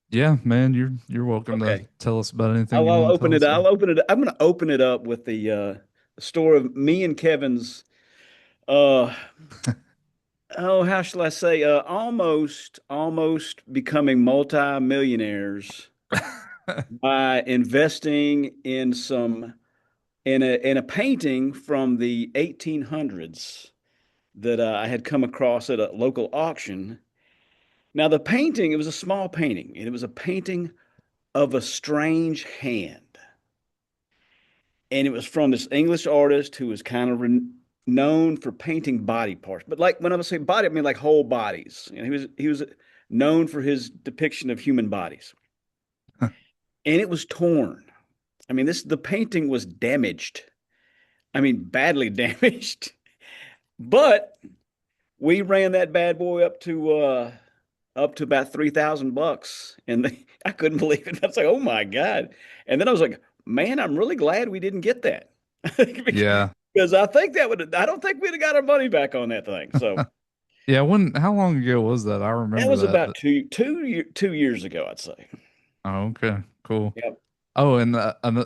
Yeah, man, you're welcome to Okay. tell us about anything I'll, you I'll want to open tell it. us I'll about. open it. I'm going to open it up with the story of me and Kevin's. Uh, oh, how shall I say? Almost becoming multi-millionaires by investing in some in a painting from the 1800s that I had come across at a local auction. Now, the painting, it was a small painting, and it was a painting of a strange hand. And it was from this English artist who was kind of known for painting body parts. But like when I say body, I mean like whole bodies. You know, he was known for his depiction of human bodies. And it was torn. I mean, this the painting was damaged. I mean, badly damaged. But we ran that bad boy up to about $3,000, and I couldn't believe it. I was like, "Oh my God!" And then I was like, "Man, I'm really glad we didn't get that." Yeah. Because I think that would, I don't think we'd have got our money back on that thing. So Yeah, how long ago was that? I that remember was that, about but 2 years ago, I'd say. oh, okay, cool. Yep. Oh, and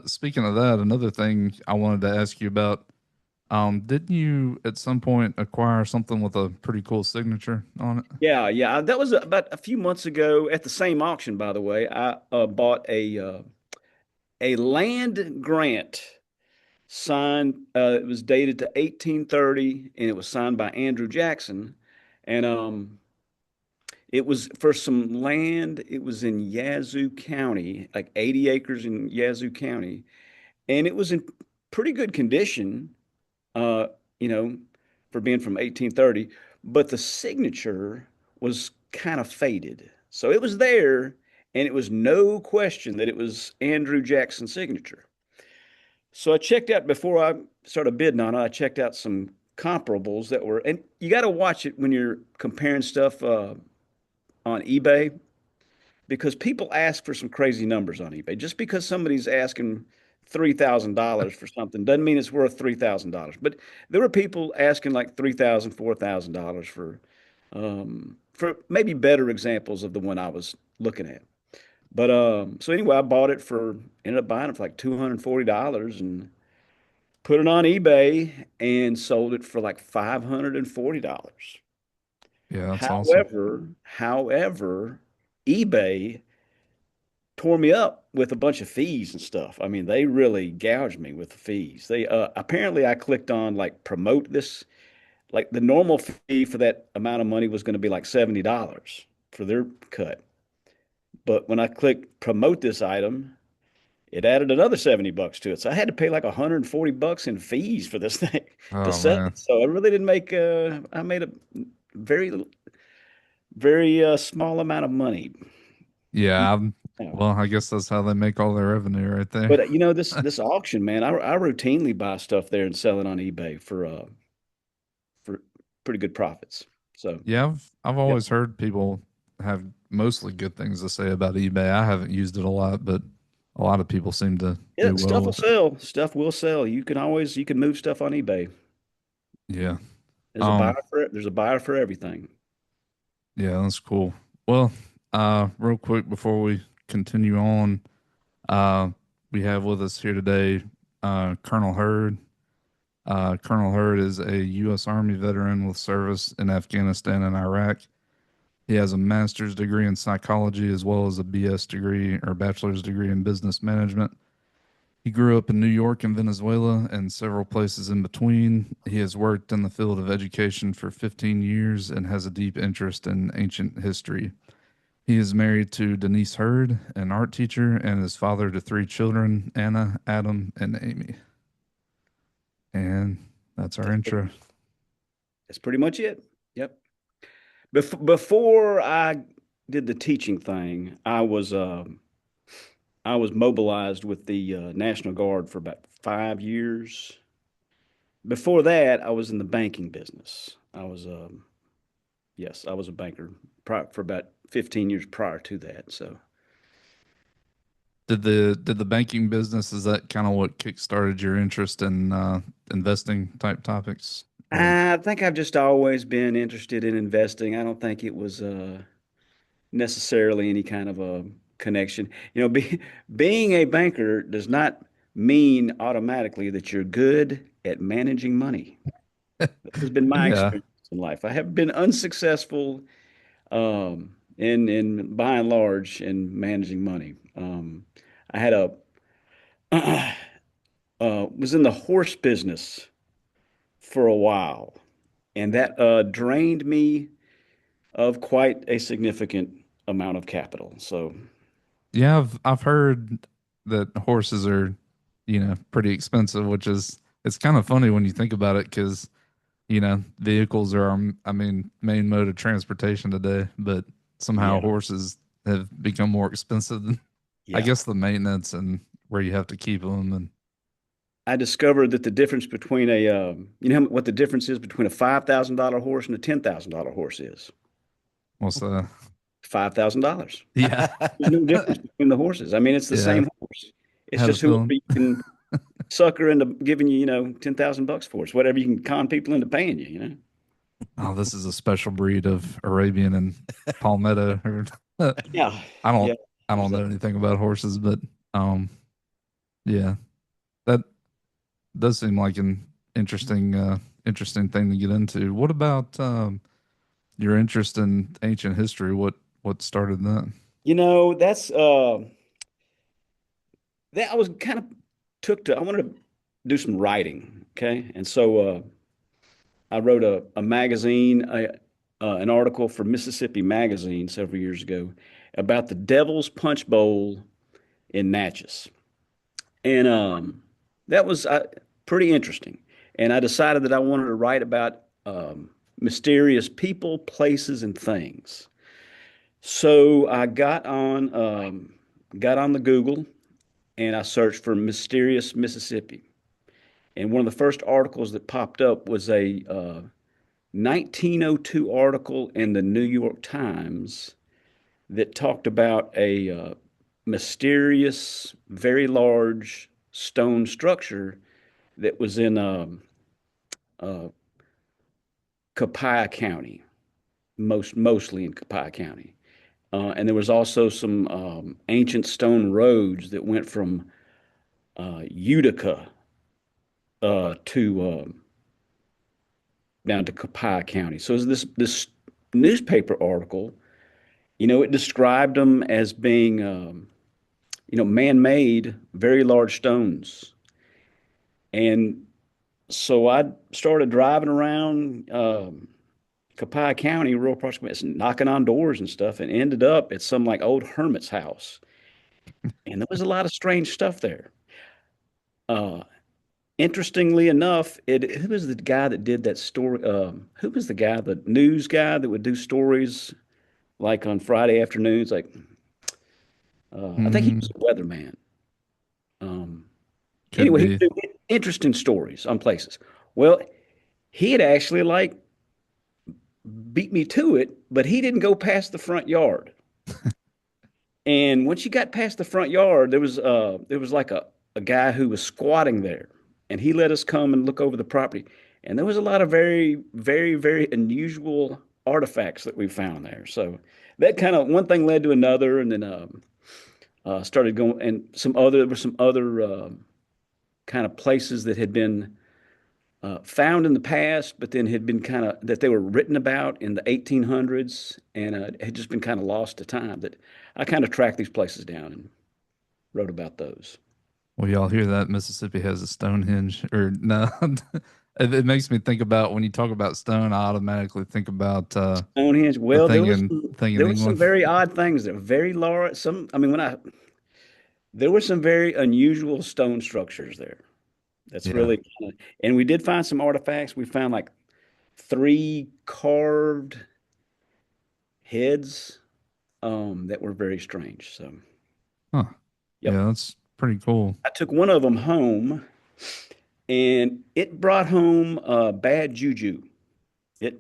speaking of that, another thing I wanted to ask you about, didn't you at some point acquire something with a pretty cool signature on it? Yeah, yeah. That was about a few months ago at the same auction, by the way. I bought a land grant signed. It was dated to 1830, and it was signed by Andrew Jackson. And it was for some land. It was in Yazoo County, like 80 acres in Yazoo County, and it was in pretty good condition. Uh, you know, for being from 1830, but the signature was kind of faded. So it was there, and it was no question that it was Andrew Jackson's signature. So I checked out before I started bidding on it. I checked out some comparables that were, and you got to watch it when you're comparing stuff on eBay because people ask for some crazy numbers on eBay. Just because somebody's asking $3,000 for something doesn't mean it's worth $3,000. But there were people asking like $3,000, $4,000 for maybe better examples of the one I was looking at. But so anyway, I bought it for ended up buying it for like $240 and put it on eBay and sold it for like $540. Yeah, that's awesome. However, eBay tore me up with a bunch of fees and stuff. I mean, they really gouged me with the fees. They apparently I clicked on like promote this, like the normal fee for that amount of money was going to be like $70 for their cut. But when I clicked promote this item, it added another $70 to it. So I had to pay like $140 in fees for this thing to Oh sell man. it. So I really didn't make I made a very very small amount of money. Yeah, Yeah. well, I guess that's how they make all their revenue right there. But this auction, man, I routinely buy stuff there and sell it on eBay for pretty good profits. So, Yeah, I've yep. always heard people have mostly good things to say about eBay. I haven't used it a lot, but a lot of people seem to Yeah, do well stuff will with it. sell. Stuff will sell. You can move stuff on eBay. Yeah. There's there's a buyer for everything. Yeah, that's cool. Well, real quick before we continue on, uh, we have with us here today, Colonel Hurd. Colonel Hurd is a U.S. Army veteran with service in Afghanistan and Iraq. He has a master's degree in psychology as well as a BS degree or bachelor's degree in business management. He grew up in New York and Venezuela and several places in between. He has worked in the field of education for 15 years and has a deep interest in ancient history. He is married to Denise Hurd, an art teacher, and is father to three children, Anna, Adam, and Amy. And that's our That's pretty, intro. that's pretty much it. Yep. Before I did the teaching thing, I was mobilized with the National Guard for about 5 years. Before that, I was in the banking business. Yes, I was a banker for about 15 years prior to that. So Did the banking business, is that kind of what kickstarted your interest in investing type topics? Or I think I've just always been interested in investing. I don't think it was necessarily any kind of a connection. Being a banker does not mean automatically that you're good at managing money. That has been my Yeah. experience in life. I have been unsuccessful in by and large in managing money. I had a was in the horse business for a while, and that drained me of quite a significant amount of capital. So, Yeah, I've heard that horses are, pretty expensive, which is it's kind of funny when you think about it because, vehicles are I mean, main mode of transportation today, but somehow yeah, horses have become more expensive than I yeah. guess the maintenance and where you have to keep them and I discovered that the difference between what the difference is between a $5,000 horse and a $10,000 horse is what's $5,000. yeah. There's no difference between the horses. I mean, it's the Yeah, same horse. It's had a just whoever feeling. you can sucker into giving you, 10,000 bucks for it. It's whatever you can con people into paying you. Oh, this is a special breed of Arabian and Palmetto or Yeah. I don't Yeah. I don't There's a, know anything about horses, but um yeah, that does seem like an interesting thing to get into. What about your interest in ancient history? What started that? that's that I was kind of I wanted to do some writing, okay? And so I wrote a magazine, an article for Mississippi Magazine several years ago about the Devil's Punch Bowl in Natchez. And that was pretty interesting. And I decided that I wanted to write about mysterious people, places, and things. So I got on the Google and I searched for mysterious Mississippi. And one of the first articles that popped up was a 1902 article in the New York Times that talked about a mysterious, very large stone structure that was in uh, Copiah County, mostly in Copiah County. And there was also some ancient stone roads that went from Utica to down to Copiah County. So this newspaper article, it described them as being man-made, very large stones. And so I started driving around Copiah County, rural parts of knocking on doors and stuff, and ended up at some like old hermit's house. And there was a lot of strange stuff there. Uh, Interestingly enough, who was the guy that did that story? Who was the guy, the news guy that would do stories like on Friday afternoons? Like, I think he Mm, was a weatherman. Um, could anyway, he be. would do interesting stories on places. Well, he had actually like beat me to it, but he didn't go past the front yard. And once you got past the front yard, there was like a guy who was squatting there, and he let us come and look over the property. And there was a lot of very, very, very unusual artifacts that we found there. So that kind of one thing led to another, and then started going, and there were some other kind of places that had been found in the past, but then had been kind of that they were written about in the 1800s and had just been kind of lost to time. That I kind of tracked these places down and wrote about those. Well, y'all hear that Mississippi has a Stonehenge or no? It makes me think about when you talk about stone, I automatically think about Stonehenge. the Well, thing in there were some England. very odd things. There were very large. I mean, there were some very unusual stone structures there. That's Yeah. really, and we did find some artifacts. We found like three carved heads that were very strange. So, Huh. yep. Yeah, that's pretty cool. I took one of them home and it brought home bad juju.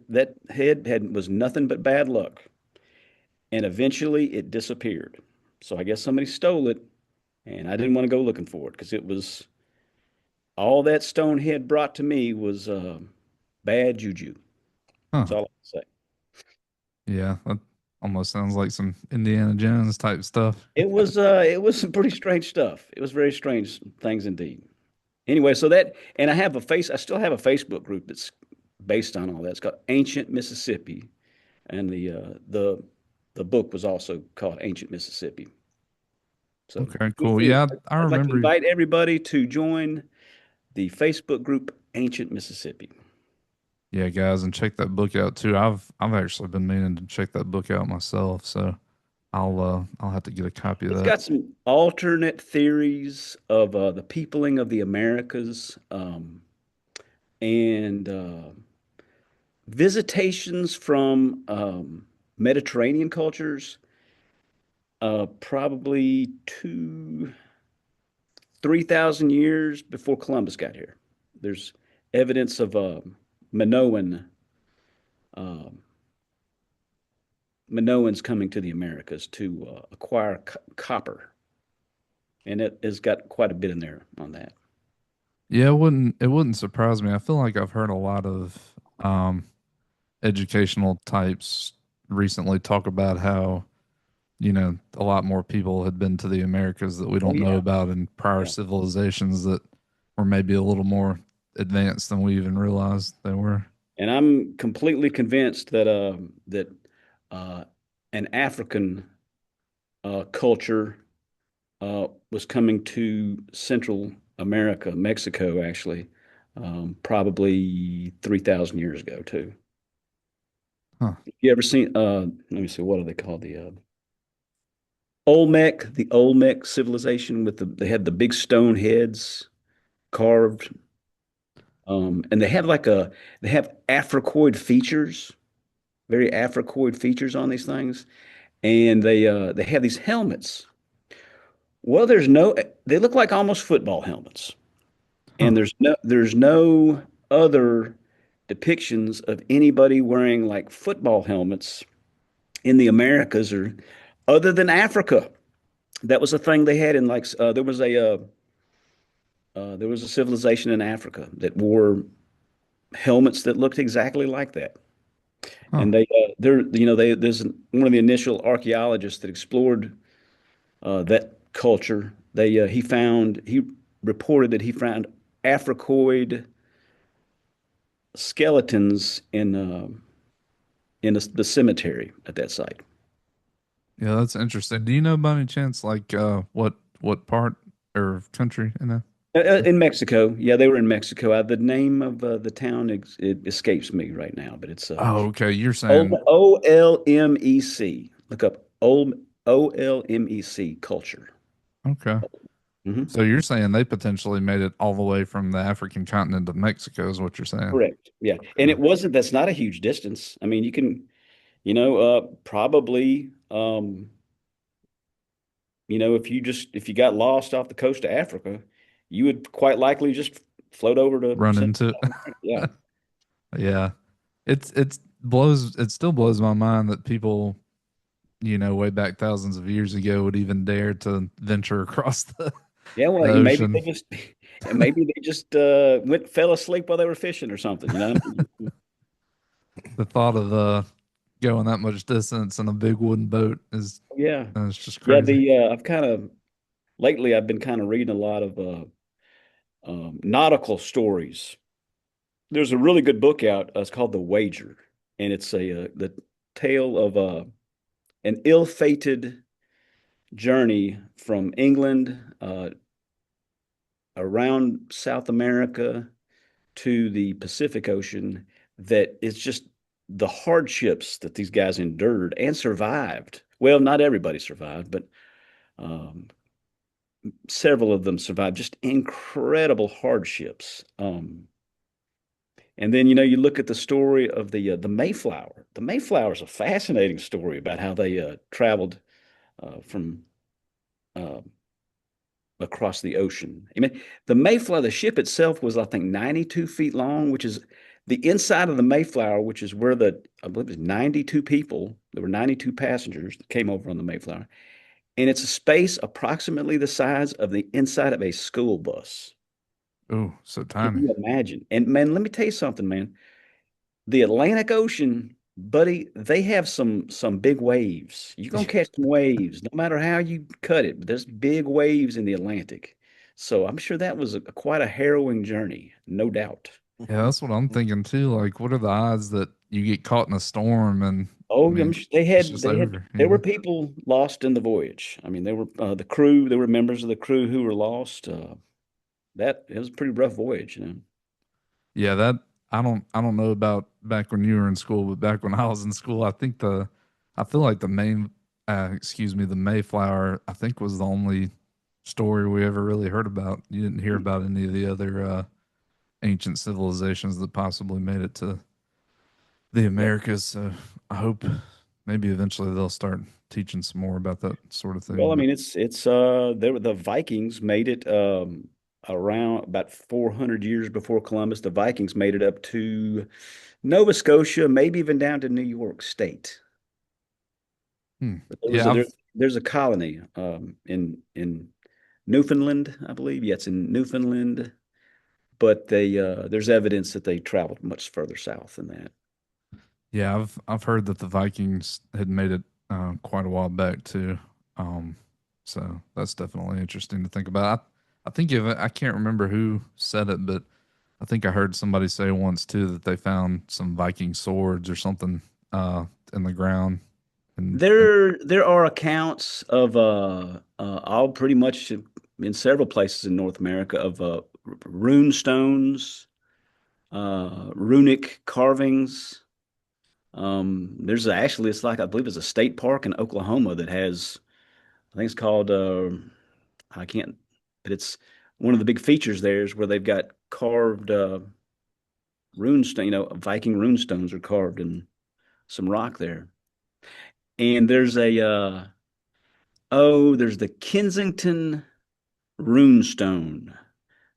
That head was nothing but bad luck. And eventually it disappeared. So I guess somebody stole it and I didn't want to go looking for it because it was all that stone head brought to me was bad juju. That's Huh. all I can say. Yeah. Almost sounds like some Indiana Jones type stuff. It was some pretty strange stuff. It was very strange things indeed. Anyway, so that and I still have a Facebook group that's based on all that. It's called Ancient Mississippi, and the book was also called Ancient Mississippi. So Okay, feel cool. free. Yeah, I I'd like to remember. invite everybody to join the Facebook group Ancient Mississippi. Yeah, guys, and check that book out too. I've actually been meaning to check that book out myself, so I'll have to get a copy of It's that. got some alternate theories of the peopling of the Americas, and visitations from Mediterranean cultures, probably 3,000 years before Columbus got here. There's evidence of Minoan uh, Minoans coming to the Americas to acquire copper, and it has got quite a bit in there on that. Yeah, it wouldn't surprise me. I feel like I've heard a lot of educational types recently talk about how, a lot more people had been to the Americas that we Oh don't know yeah, about in prior yeah. civilizations that were maybe a little more advanced than we even realized they were. And I'm completely convinced that uh, an African culture was coming to Central America, Mexico, actually, probably 3,000 years ago, too. Huh. You ever seen, let me see, what are they called? The Olmec civilization they had the big stone heads carved. And they have Africoid features, very Africoid features on these things. And they have these helmets. Well, they look like almost football helmets. Huh. And there's no other depictions of anybody wearing like football helmets in the Americas or other than Africa. That was a thing they had in there was a civilization in Africa that wore helmets that looked exactly like that. Huh. And there's one of the initial archaeologists that explored that culture. He reported that he found Africoid skeletons in the cemetery at that site. Yeah, that's interesting. Do you know by any chance like what part or country in that? In Mexico, yeah, they were in Mexico. The name of the town it escapes me right now, but it's Oh, okay. You're saying Olmec. Look up Olmec culture. okay. Hmm. So you're saying they potentially made it all the way from the African continent to Mexico is what you're saying. Correct. Yeah, and Okay. that's not a huge distance. I mean, you can, probably, if you got lost off the coast of Africa, you would quite likely just float over to Run Central into America. Yeah. it. Yeah. It still blows my mind that people, way back thousands of years ago would even dare to venture across the, Yeah, well, the maybe ocean. they just fell asleep while they were fishing or something. The thought of going that much distance in a big wooden boat is Yeah. it's just Yeah, crazy. I've been kind of reading a lot of nautical stories. There's a really good book out. It's called The Wager, and it's the tale of an ill-fated journey from England around South America to the Pacific Ocean. That it's just the hardships that these guys endured and survived. Well, not everybody survived, but um, several of them survived. Just incredible hardships. And then you look at the story of the Mayflower. The Mayflower is a fascinating story about how they traveled from uh, across the ocean. I mean, the Mayflower, the ship itself was, I think, 92 feet long, which is the inside of the Mayflower, which is where I believe it was 92 people. There were 92 passengers that came over on the Mayflower. And it's a space approximately the size of the inside of a school bus. Oh, so Can tiny. you imagine? And man, let me tell you something, man. The Atlantic Ocean. Buddy, they have some big waves. You're gonna catch some waves, no matter how you cut it. But there's big waves in the Atlantic, so I'm sure that was quite a harrowing journey, no doubt. Yeah, that's what I'm thinking too. Like, what are the odds that you get caught in a storm and I Oh, I'm mean, sure it's just over, you there were know? people lost in the voyage. I mean, there were the crew, there were members of the crew who were lost. That it was a pretty rough voyage, you know. Yeah, that I don't know about back when you were in school, but back when I was in school, I feel like the main excuse me, the Mayflower, I think was the only story we ever really heard about. You didn't hear about any of the other ancient civilizations that possibly made it to the Yeah. Americas. So I hope maybe eventually they'll start teaching some more about that sort of Well, thing. I But mean, it's there were the Vikings made it around about 400 years before Columbus. The Vikings made it up to Nova Scotia, maybe even down to New York State. But yeah, there's a colony in Newfoundland, I believe. Yeah, it's in Newfoundland, but they there's evidence that they traveled much further south than that. I've heard that the Vikings had made it quite a while back too. Um, so that's definitely interesting to think about. I think if I can't remember who said it, but I think I heard somebody say once too that they found some Viking swords or something in the ground. And There are accounts of all pretty much in several places in North America of rune stones, runic carvings. There's actually it's like I believe it's a state park in Oklahoma that has I think it's called I can't but it's one of the big features there is where they've got carved rune stone, Viking rune stones are carved in some rock there. And there's the Kensington runestone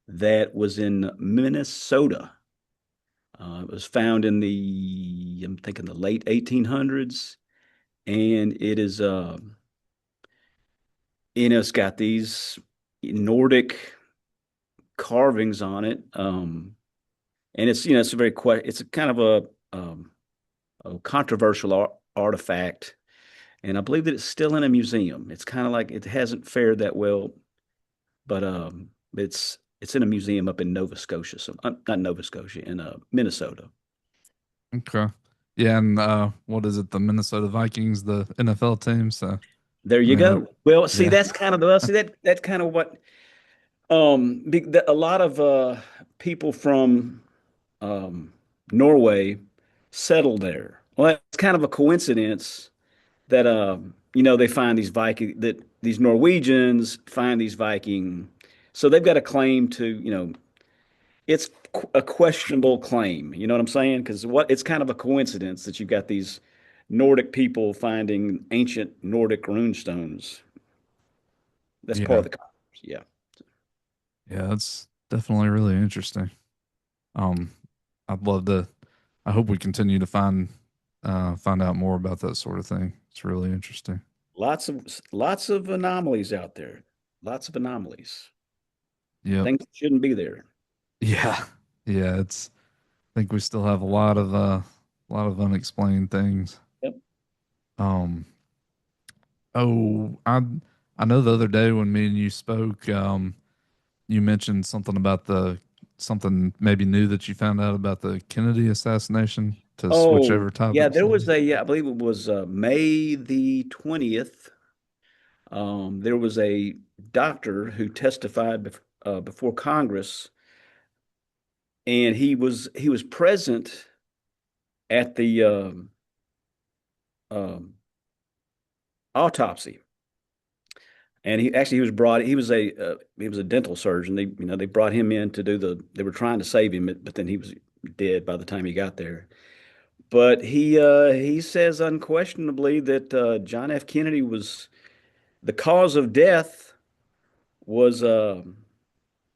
that was in Minnesota. It was found in I'm thinking the late 1800s, and it's got these Nordic carvings on it. And it's a it's a kind of a controversial artifact, and I believe that it's still in a museum. It's kind of like it hasn't fared that well, but it's in a museum up in Nova Scotia, so not Nova Scotia, in Minnesota. okay, yeah, and what is it? The Minnesota Vikings, the NFL team. So There I you mean that, go. Well, see, yeah, that's kind of the well, see that's kind of what a lot of people from um Norway settled there. Well, it's kind of a coincidence that they find these Norwegians find these Viking, so they've got a claim to, it's a questionable claim. You know what I'm saying? Because it's kind of a coincidence that you've got these Nordic people finding ancient Nordic rune stones. That's part yeah, of the controversy. Yeah. yeah. That's definitely really interesting. Um, I'd love to. I hope we continue to find out more about that sort of thing. It's really interesting. Lots of anomalies out there. Lots of anomalies. Yep. Things that shouldn't be there. Yeah. Yeah. I think we still have a lot of unexplained things. Yep. Um. Oh, I know the other day when me and you spoke, you mentioned something about the something maybe new that you found out about the Kennedy assassination to switch Oh, over yeah, topics there a was little. I believe it was May the 20th. There was a doctor who testified before Congress, and he was present at the um, autopsy. And he was brought. He was a dental surgeon. They brought him in to do They were trying to save him, but then he was dead by the time he got there. But he says unquestionably that John F. Kennedy was the cause of death was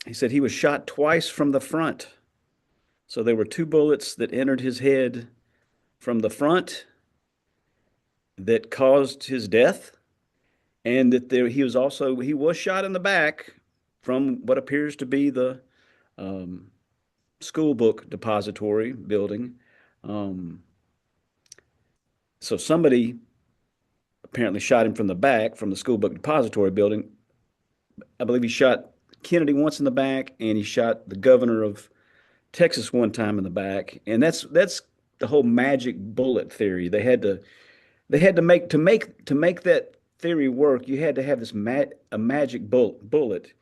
he said he was shot twice from the front. So there were two bullets that entered his head from the front that caused his death, and that he was shot in the back from what appears to be the um, school book depository building. Um, So somebody apparently shot him from the back from the school book depository building. I believe he shot Kennedy once in the back, and he shot the governor of Texas one time in the back. And that's the whole magic bullet theory. They had to make that theory work. You had to have this a magic bullet,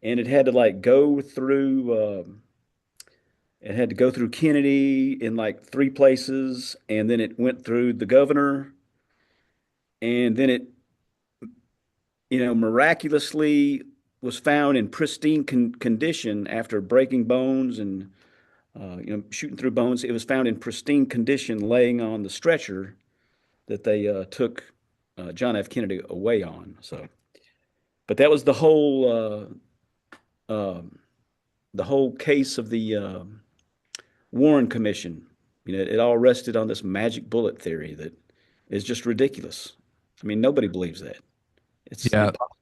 and it had to like go through. It had to go through Kennedy in like three places, and then it went through the governor, and then it, miraculously was found in pristine condition after breaking bones and shooting through bones. It was found in pristine condition, laying on the stretcher that they took John F. Kennedy away on. So, but that was the whole case of the Warren Commission. It all rested on this magic bullet theory that is just ridiculous. I mean, nobody believes that. It's Yeah. impossible.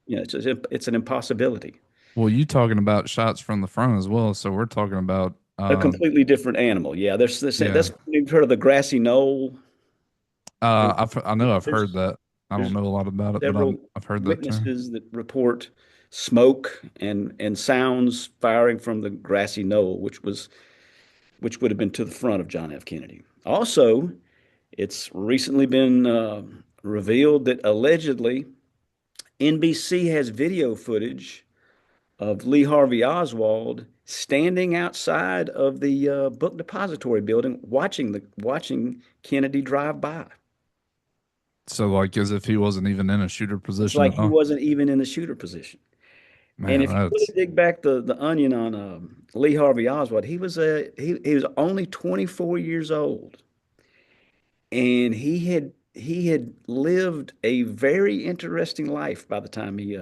It's an impossibility. Well, you talking about shots from the front as well. So we're talking about, A completely different animal. Yeah, yeah. that's you've heard of the grassy knoll. There, I know I've heard there's that. I don't there's know a lot about it, but several I've heard that term. witnesses that report smoke and sounds firing from the grassy knoll, which would have been to the front of John F. Kennedy. Also, it's recently been revealed that allegedly NBC has video footage of Lee Harvey Oswald standing outside of the book depository building, watching Kennedy drive by. So like as if he wasn't even in a shooter It's position like at he all. wasn't even in the shooter position. And Man, if you really that's dig back the onion on Lee Harvey Oswald, he was only 24 years old, and he had lived a very interesting life by the time he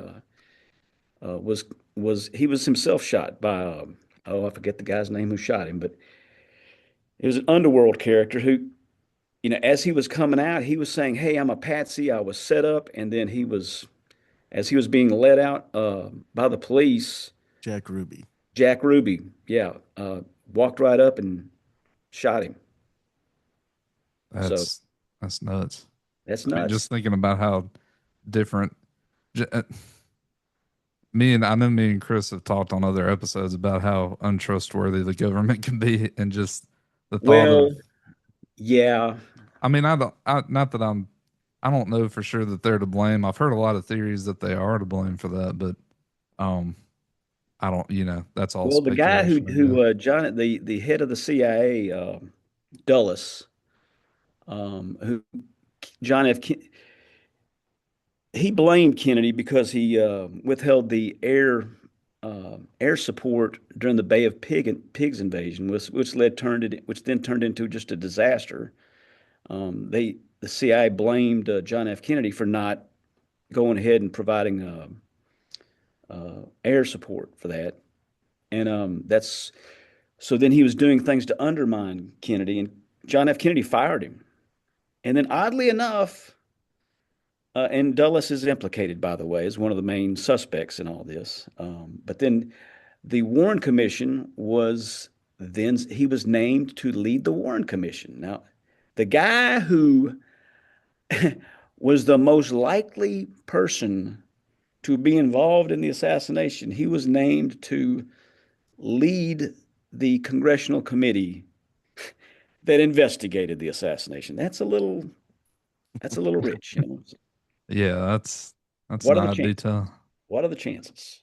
was himself shot by I forget the guy's name who shot him, but it was an underworld character who, as he was coming out, he was saying, "Hey, I'm a patsy. I was set up," and then as he was being led out by the police, Jack Ruby. Jack Ruby, yeah, walked right up and shot him. So that's that's nuts. that's I mean, nuts. just thinking about how different j- uh, I know me and Chris have talked on other episodes about how untrustworthy the government can be, and just the thought Well, of, yeah. I mean, I don't, not that I don't know for sure that they're to blame. I've heard a lot of theories that they are to blame for that, but um, I don't, that's all Well, the guy who speculation, I guess. who John the head of the CIA, Dulles, who John F. He blamed Kennedy because he withheld the air support during the Bay of Pigs invasion, which then turned into just a disaster. The CIA blamed John F. Kennedy for not going ahead and providing air support for that, and that's so then he was doing things to undermine Kennedy, and John F. Kennedy fired him. And then, oddly enough, and Dulles is implicated, by the way, as one of the main suspects in all this. But then the Warren Commission he was named to lead the Warren Commission. Now, the guy who was the most likely person to be involved in the assassination, he was named to lead the congressional committee that investigated the assassination. That's a little rich. Yeah, that's an What are the odd chances? detail. What are the chances?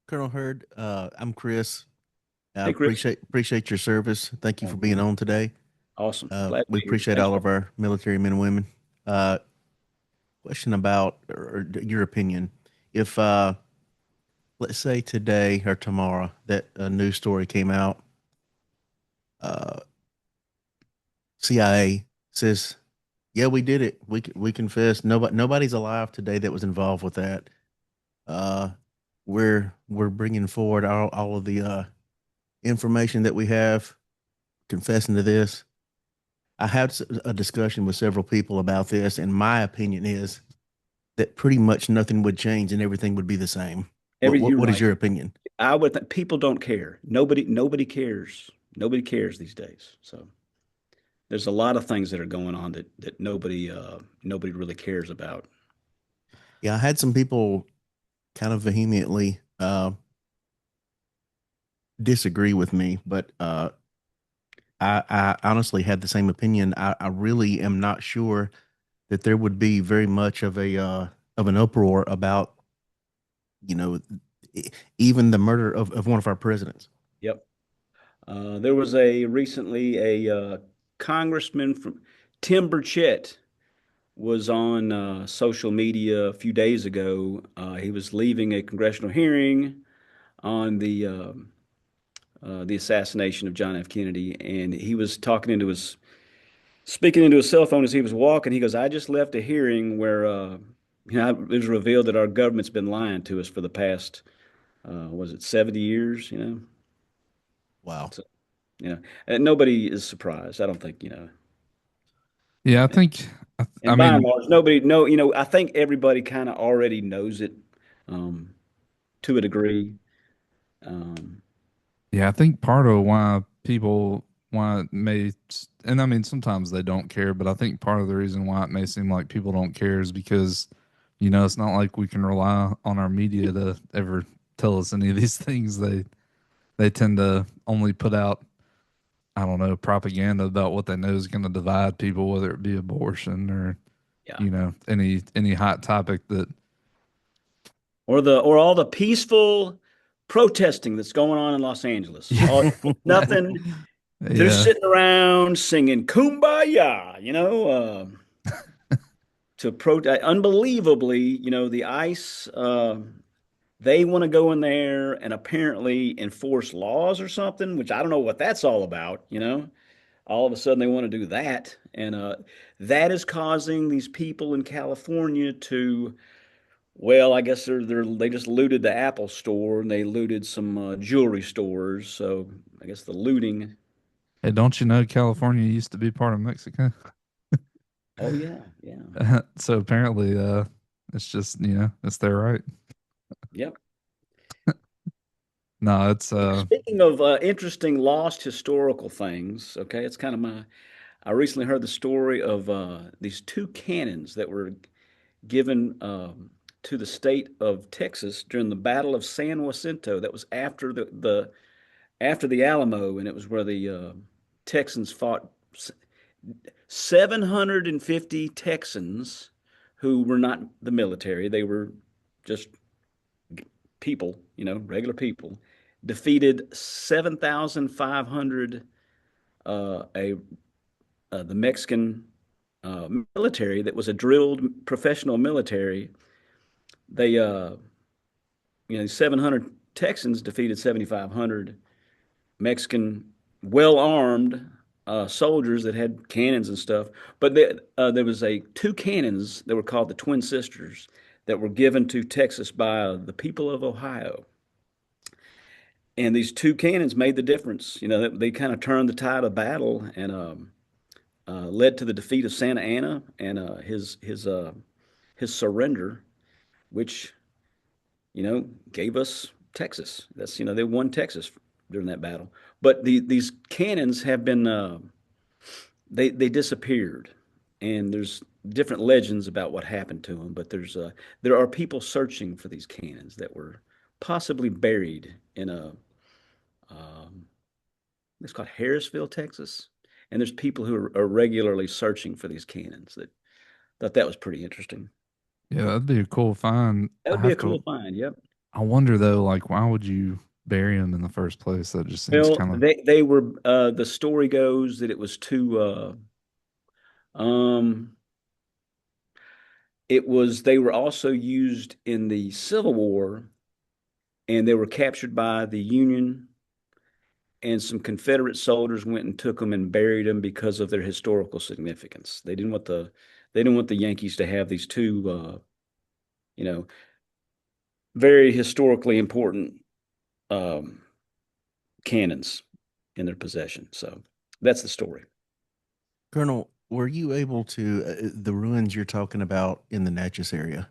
Colonel Hurd, I'm Chris. I Hey, Chris. appreciate your service. Thank you for being on today. Awesome. Glad to We be here. appreciate Thanks all for of our military men and women. Uh, Question about or your opinion. If let's say today or tomorrow that a news story came out, uh, CIA says, "Yeah, we did it. We confessed. Nobody's alive today that was involved with that. Uh, we're bringing forward all of the information that we have, confessing to this." I had a discussion with several people about this, and my opinion is that pretty much nothing would change and everything would be the same. You're What is right. your opinion? I would people don't care. Nobody cares. Nobody cares these days. So there's a lot of things that are going on that nobody really cares about. Yeah, I had some people kind of vehemently disagree with me, but I honestly had the same opinion. I really am not sure that there would be very much of an uproar about, you know, even the murder of one of our presidents. Yep. There was a recently a congressman from Tim Burchett was on social media a few days ago. He was leaving a congressional hearing on the assassination of John F. Kennedy, and he was speaking into his cell phone as he was walking. He goes, "I just left a hearing where it was revealed that our government's been lying to us for the past was it 70 years? Wow. So, and nobody is surprised. I don't think, Yeah, I think, I and by and mean, large, nobody, no, I think everybody kind of already knows it um, to a degree. Um, yeah, I think part of why it may, and I mean, sometimes they don't care, but I think part of the reason why it may seem like people don't care is because, it's not like we can rely on our media to ever tell us any of these things. They tend to only put out, I don't know, propaganda about what they know is going to divide people, whether it be abortion or, yeah. any hot topic that, Or all the peaceful protesting that's going on in Los Angeles. All nothing. They're yeah, sitting around singing "Kumbaya," to protest. Unbelievably, the ICE. They want to go in there and apparently enforce laws or something, which I don't know what that's all about. All of a sudden they want to do that, and that is causing these people in California to. Well, I guess they just looted the Apple store and they looted some jewelry stores. So I guess the looting. hey, don't you know California used to be part of Mexico? Oh yeah, yeah, So apparently, it's just, it's their right. yep. No, it's Speaking of interesting lost historical things, okay, it's kind of my. I recently heard the story of these two cannons that were given to the state of Texas during the Battle of San Jacinto. That was after the Alamo, and it was where the Texans fought 750 Texans who were not the military. They were just people, regular people, defeated 7,500 a the Mexican military that was a drilled professional military. They 700 Texans defeated 7,500 Mexican well armed soldiers that had cannons and stuff. But there was two cannons that were called the Twin Sisters that were given to Texas by the people of Ohio. And these two cannons made the difference. They kind of turned the tide of battle and led to the defeat of Santa Anna and his surrender, which gave us Texas. That's they won Texas during that battle. But these cannons have been they disappeared, and there's different legends about what happened to them. But there are people searching for these cannons that were possibly buried in a um, it's called Harrisville, Texas. And there's people who are regularly searching for these cannons. That thought that was pretty interesting. yeah, that'd be a cool find. That would be a cool find. Yep. I wonder though, like, why would you bury them in the first place? That just seems Well, kind of, they were the story goes that it was um they were also used in the Civil War, and they were captured by the Union, and some Confederate soldiers went and took them and buried them because of their historical significance. They didn't want the Yankees to have these two you know very historically important um cannons in their possession. So that's the story. Colonel, were you able to, the ruins you're talking about in the Natchez area,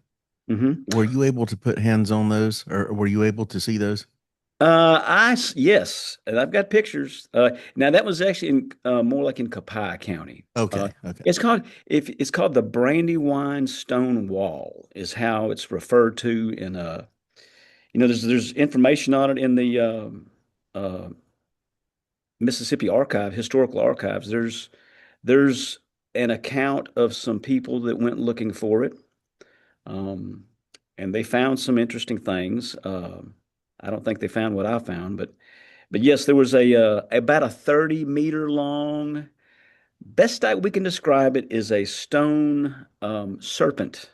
Hmm. were you able to put hands on those or were you able to see those? Yes, and I've got pictures. Now that was actually in more like in Copiah County. Okay, okay. It's called the Brandywine Stone Wall is how it's referred to in there's information on it in the uh Mississippi Archive, historical archives. There's an account of some people that went looking for it. Um, and they found some interesting things. I don't think they found what I found, but yes, there was a about a 30-meter long. Best we can describe it is a stone serpent,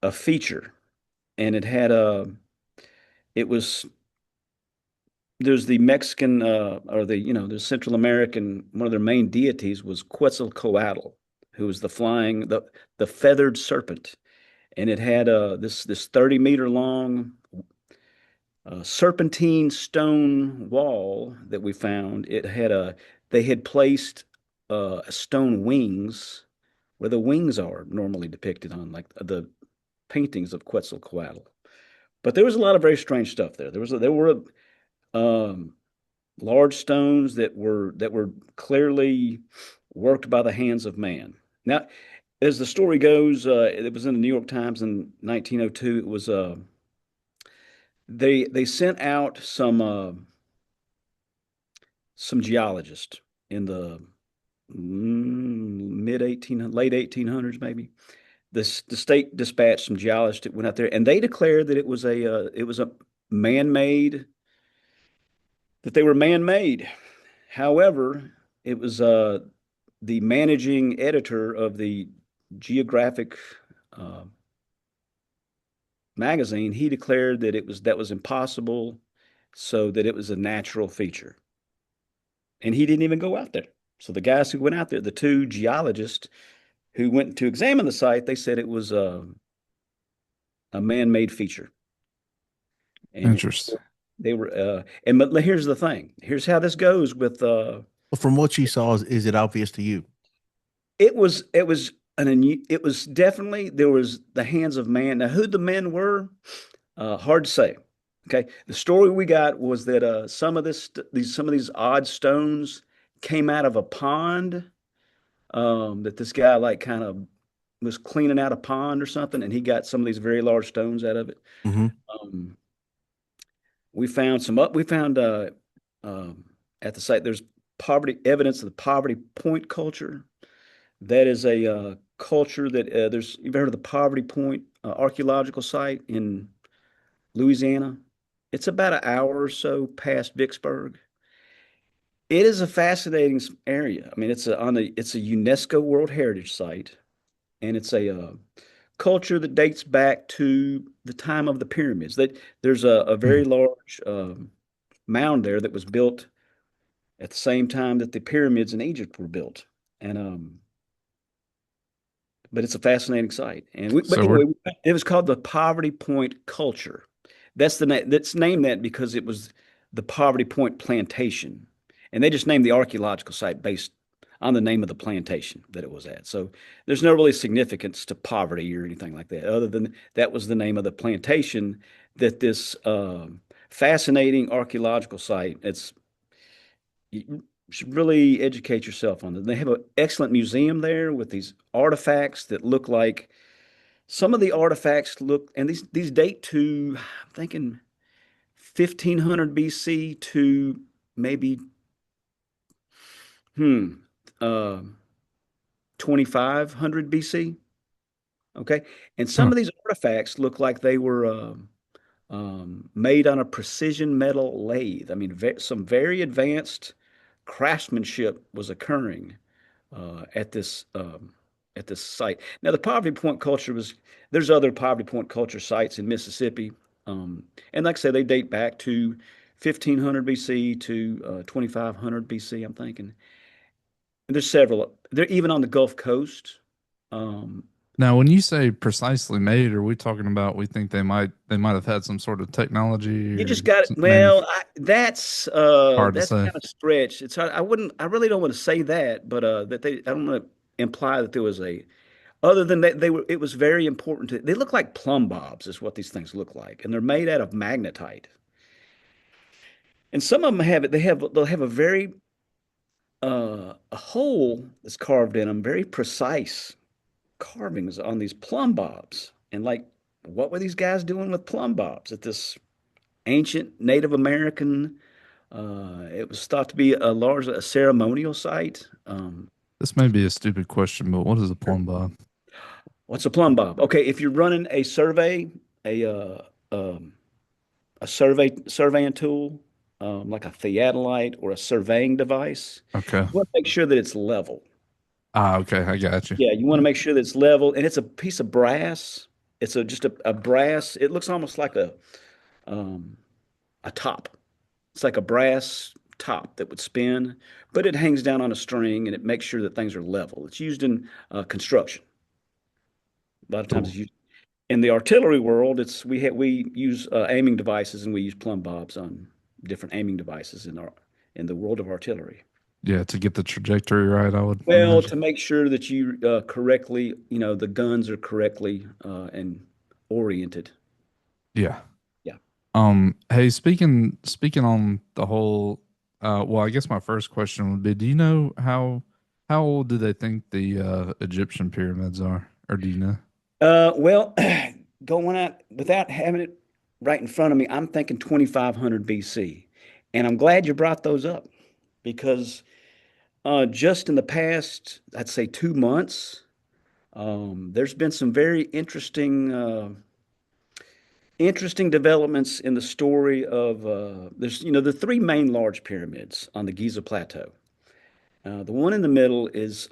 a feature, and it had a. It was there's the Mexican or the Central American. One of their main deities was Quetzalcoatl, who was the feathered serpent, and it had this 30-meter long serpentine stone wall that we found. They had placed stone wings where the wings are normally depicted on like the paintings of Quetzalcoatl. But there was a lot of very strange stuff there. There were um, large stones that were clearly worked by the hands of man. Now, as the story goes, it was in the New York Times in 1902. It was they sent out some geologists in the mid 18 late 1800s maybe. The state dispatched some geologists that went out there, and they declared that it was a man-made that they were man-made. However, it was the managing editor of the Geographic uh, magazine. He declared that was impossible, so that it was a natural feature, and he didn't even go out there. So the guys who went out there, the two geologists who went to examine the site, they said it was a man-made feature, and Interesting. they were. And but here's the thing. Here's how this goes with. Well, from what you saw, is it obvious to you? It was definitely there was the hands of man. Now, who the men were, hard to say. Okay, the story we got was that some of these odd stones came out of a pond that this guy like kind of was cleaning out a pond or something, and he got some of these very large stones out of it. Hmm. Um, we found um, at the site there's poverty evidence of the Poverty Point culture. That is a culture that you've heard of the Poverty Point archaeological site in Louisiana. It's about an hour or so past Vicksburg. It is a fascinating area. I mean, it's a UNESCO World Heritage Site, and it's a culture that dates back to the time of the pyramids. There's a very large mound there that was built at the same time that the pyramids in Egypt were built, and but it's a fascinating site. But So we're anyway, it was called the Poverty Point culture. That's the name. That's named that because it was the Poverty Point plantation, and they just named the archaeological site based on the name of the plantation that it was at. So there's no really significance to poverty or anything like that, other than that was the name of the plantation that this fascinating archaeological site. You should really educate yourself on it. They have an excellent museum there with these artifacts that look like some of the artifacts look, and these date to, I'm thinking 1500 BC to maybe hmm uh 2500 BC. Okay, and some huh. of these artifacts look like they were made on a precision metal lathe. I mean, some very advanced craftsmanship was occurring uh, at this um, at this site. Now, the Poverty Point culture was there's other Poverty Point culture sites in Mississippi, and like I said, they date back to 1500 BC to 2500 BC. I'm thinking and there's several. They're even on the Gulf Coast. Um, Now, when you say precisely made, are we talking about we think they might have had some sort of technology You or just got it. manuf Well, hard to that's say. kind of stretched. It's hard. I really don't want to say that, but I don't want to imply that there was a other than that it was very important they look like plumb bobs is what these things look like, and they're made out of magnetite. And some of them have it. They'll have a very a hole that's carved in them, very precise carvings on these plumb bobs. And like, what were these guys doing with plumb bobs at this ancient Native American? It was thought to be a ceremonial site. This may be a stupid question, but what is a plumb bob? What's a plumb bob? Okay, if you're running a survey, a uh, um, a surveying tool, like a theodolite or a surveying device, Okay. you want to make sure that it's level. Ah, okay, I got you. Yeah, you want to make sure that it's level, and it's a piece of brass. It's just a brass. It looks almost like um, a top. It's like a brass top that would spin, but it hangs down on a string and it makes sure that things are level. It's used in construction. A lot of times Cool. it's used in the artillery world. We use aiming devices and we use plumb bobs on different aiming devices in the world of artillery. Yeah, to get the trajectory right, I would Well, to imagine. make sure that you correctly, the guns are correctly and oriented. Yeah. Yeah. Hey, speaking on the whole, well, I guess my first question would be, do you know how old do they think the Egyptian pyramids are? Or do you know? Well, going out without having it right in front of me, I'm thinking 2500 BC. And I'm glad you brought those up because just in the past, I'd say 2 months, there's been some very interesting developments in the story of there's the three main large pyramids on the Giza Plateau. The one in the middle is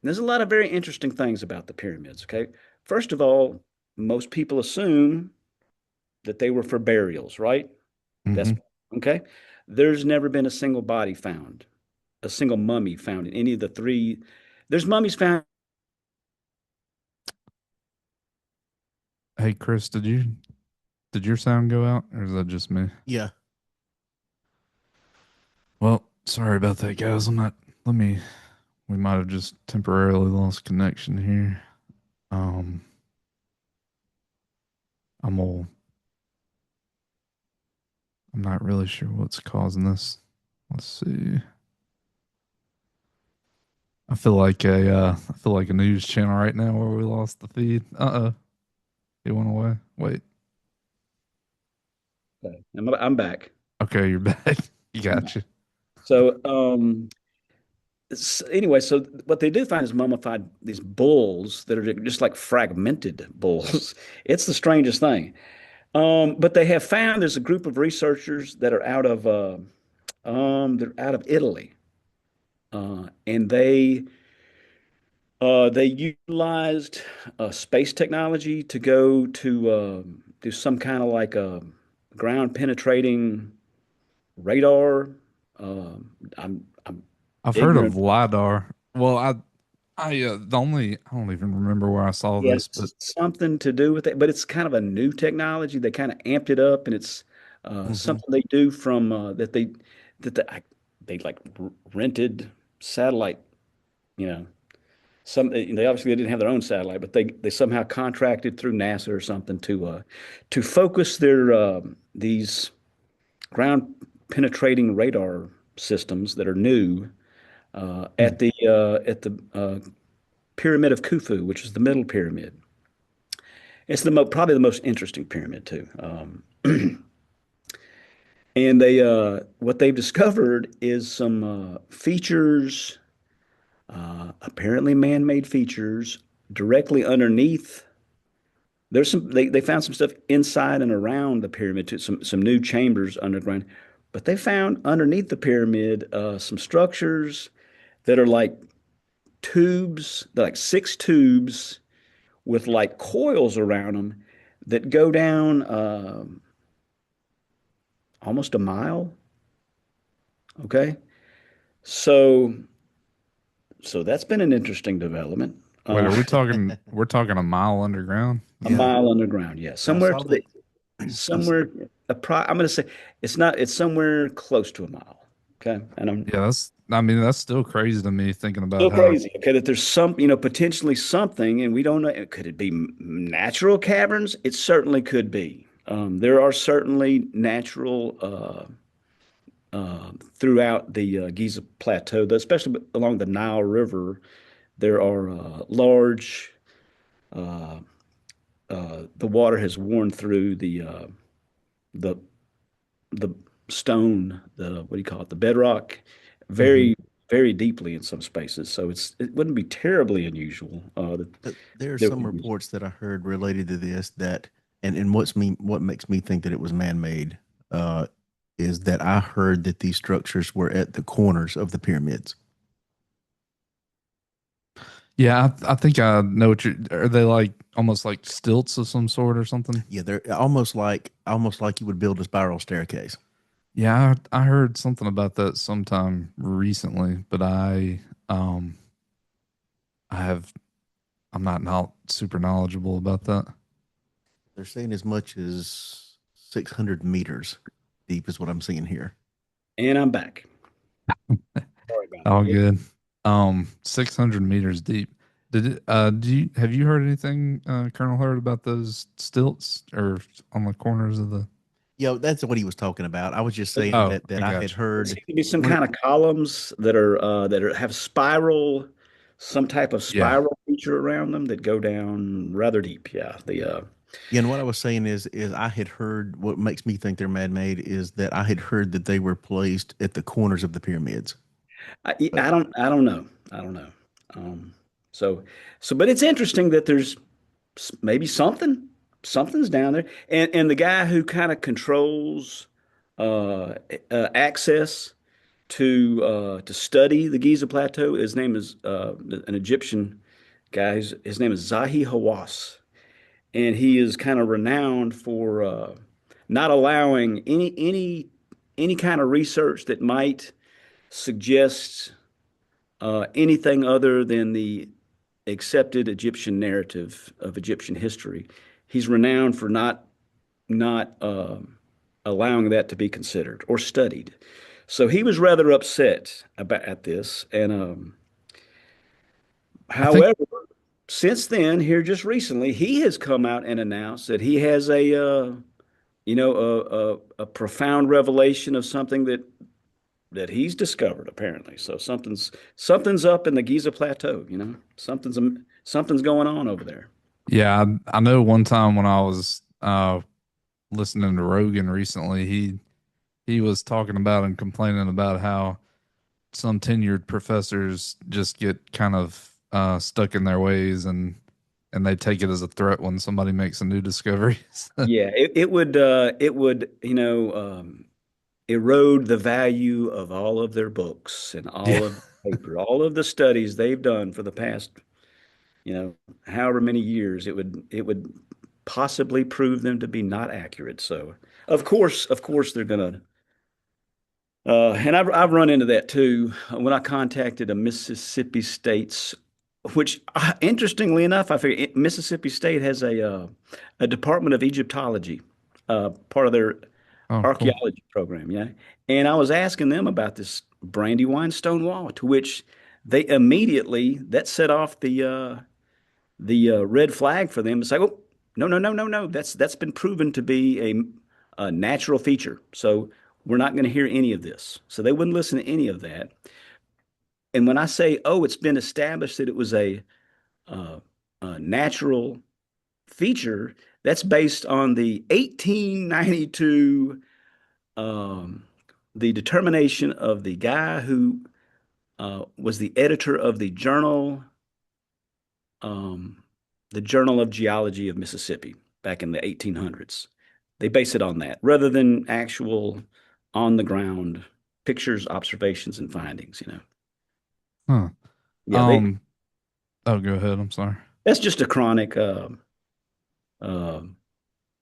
there's a lot of very interesting things about the pyramids. Okay, first of all, most people assume that they were for burials, right? That's Hmm. okay. There's never been a single body found, a single mummy found in any of the three. There's mummies found. Hey, Chris, did your sound go out, or is that just me? Yeah. Well, sorry about that, guys. Let me. We might have just temporarily lost connection here. Um, I'm all. I'm not really sure what's causing this. Let's see. I feel like a news channel right now where we lost the feed. Uh-oh. It went away. Wait. Okay, I'm back. Okay, you're back. You I'm got back. you. So, anyway, so what they do find is mummified these bulls that are just like fragmented bulls. It's the strangest thing. But they have found there's a group of researchers that are they're out of Italy, and they utilized space technology to go to do some kind of like a ground penetrating radar. I'm I've heard of ignorant. LiDAR. Well, I don't even remember where I saw Yeah, this, but it's something to do with it, but it's kind of a new technology. They kind of amped it up, and it's Hmm. something they do from they like rented satellite. You know, they obviously didn't have their own satellite, but they somehow contracted through NASA or something to focus their these ground penetrating radar systems that are new at the Pyramid of Khufu, which is the middle pyramid. It's probably the most interesting pyramid too. And they what they've discovered is some features, apparently man-made features, directly underneath. There's some they found some stuff inside and around the pyramid too, some new chambers underground. But they found underneath the pyramid some structures that are like tubes, they're like six tubes with like coils around them that go down almost a mile. Okay. So so that's been an interesting development. wait, Uh, we're talking a mile underground? a Yeah. mile underground, yeah. I Somewhere saw to the that. I s- somewhere I'm gonna say it's somewhere close to a mile. Okay. And I'm Yeah, I mean, that's still crazy to me thinking about still how, crazy. Okay, that there's potentially something, and we don't know. Could it be natural caverns? It certainly could be. There are certainly natural throughout the Giza Plateau, especially along the Nile River. There are large. Uh, the water has worn through the the stone, the what do you call it, the bedrock, Hmm. very very deeply in some spaces. So it wouldn't be terribly unusual that There are there some would be. reports that I heard related to this that, and what makes me think that it was man-made, uh, is that I heard that these structures were at the corners of the pyramids. Yeah, I think I know what are they like almost like stilts of some sort or something? Yeah, they're almost like you would build a spiral staircase. Yeah, I heard something about that sometime recently, but um I have I'm not super knowledgeable about that. They're saying as much as 600 meters deep is what I'm seeing here. And I'm back. Sorry about All that. good. 600 meters deep. Did it, do you have you heard anything, Colonel Hurd, about those stilts or on the corners of the? Yeah, that's what he was talking about. I was just There saying Oh, that I I had got you. heard seems to be some one. kind of columns that are have spiral, some type of Yeah, spiral feature around them that go down rather deep. Yeah, the Yeah, and what I was saying is I had heard what makes me think they're man-made is that I had heard that they were placed at the corners of the pyramids. But I don't know. I don't know. Um, so but it's interesting that there's maybe something's down there, and the guy who kind of controls uh, access to study the Giza Plateau. His name is an Egyptian guy. His name is Zahi Hawass, and he is kind of renowned for not allowing any kind of research that might suggest anything other than the accepted Egyptian narrative of Egyptian history. He's renowned for not allowing that to be considered or studied. So he was rather upset about at this, and I think. however, since then, here just recently, he has come out and announced that he has a profound revelation of something that he's discovered apparently. So something's up in the Giza Plateau. Something's going on over there. Yeah, I know. One time when I was listening to Rogan recently, he was talking about and complaining about how some tenured professors just get kind of stuck in their ways and they take it as a threat when somebody makes a new discovery. Yeah, it would erode the value of all of their books and Yeah. all of the paper, all of the studies they've done for the past, you know, however many years. It would possibly prove them to be not accurate. So, of course, they're gonna. And I've run into that too when I contacted a Mississippi State's, which interestingly enough, I figured Mississippi State has a Department of Egyptology, part of their Oh, cool. archaeology program, yeah. And I was asking them about this Brandywine stone wall, to which they immediately that set off the red flag for them. It's like, oh, no, no, no, no, no. That's been proven to be a natural feature. So we're not going to hear any of this. So they wouldn't listen to any of that. And when I say, oh, it's been established that it was uh, a natural feature, that's based on the 1892 um, the determination of the guy who was the editor of um, the Journal of Geology of Mississippi back in the 1800s. They base it on that rather than actual on the ground pictures, observations, and findings. Huh. Yeah, they Um, oh, go ahead. I'm sorry. that's just a chronic. Uh,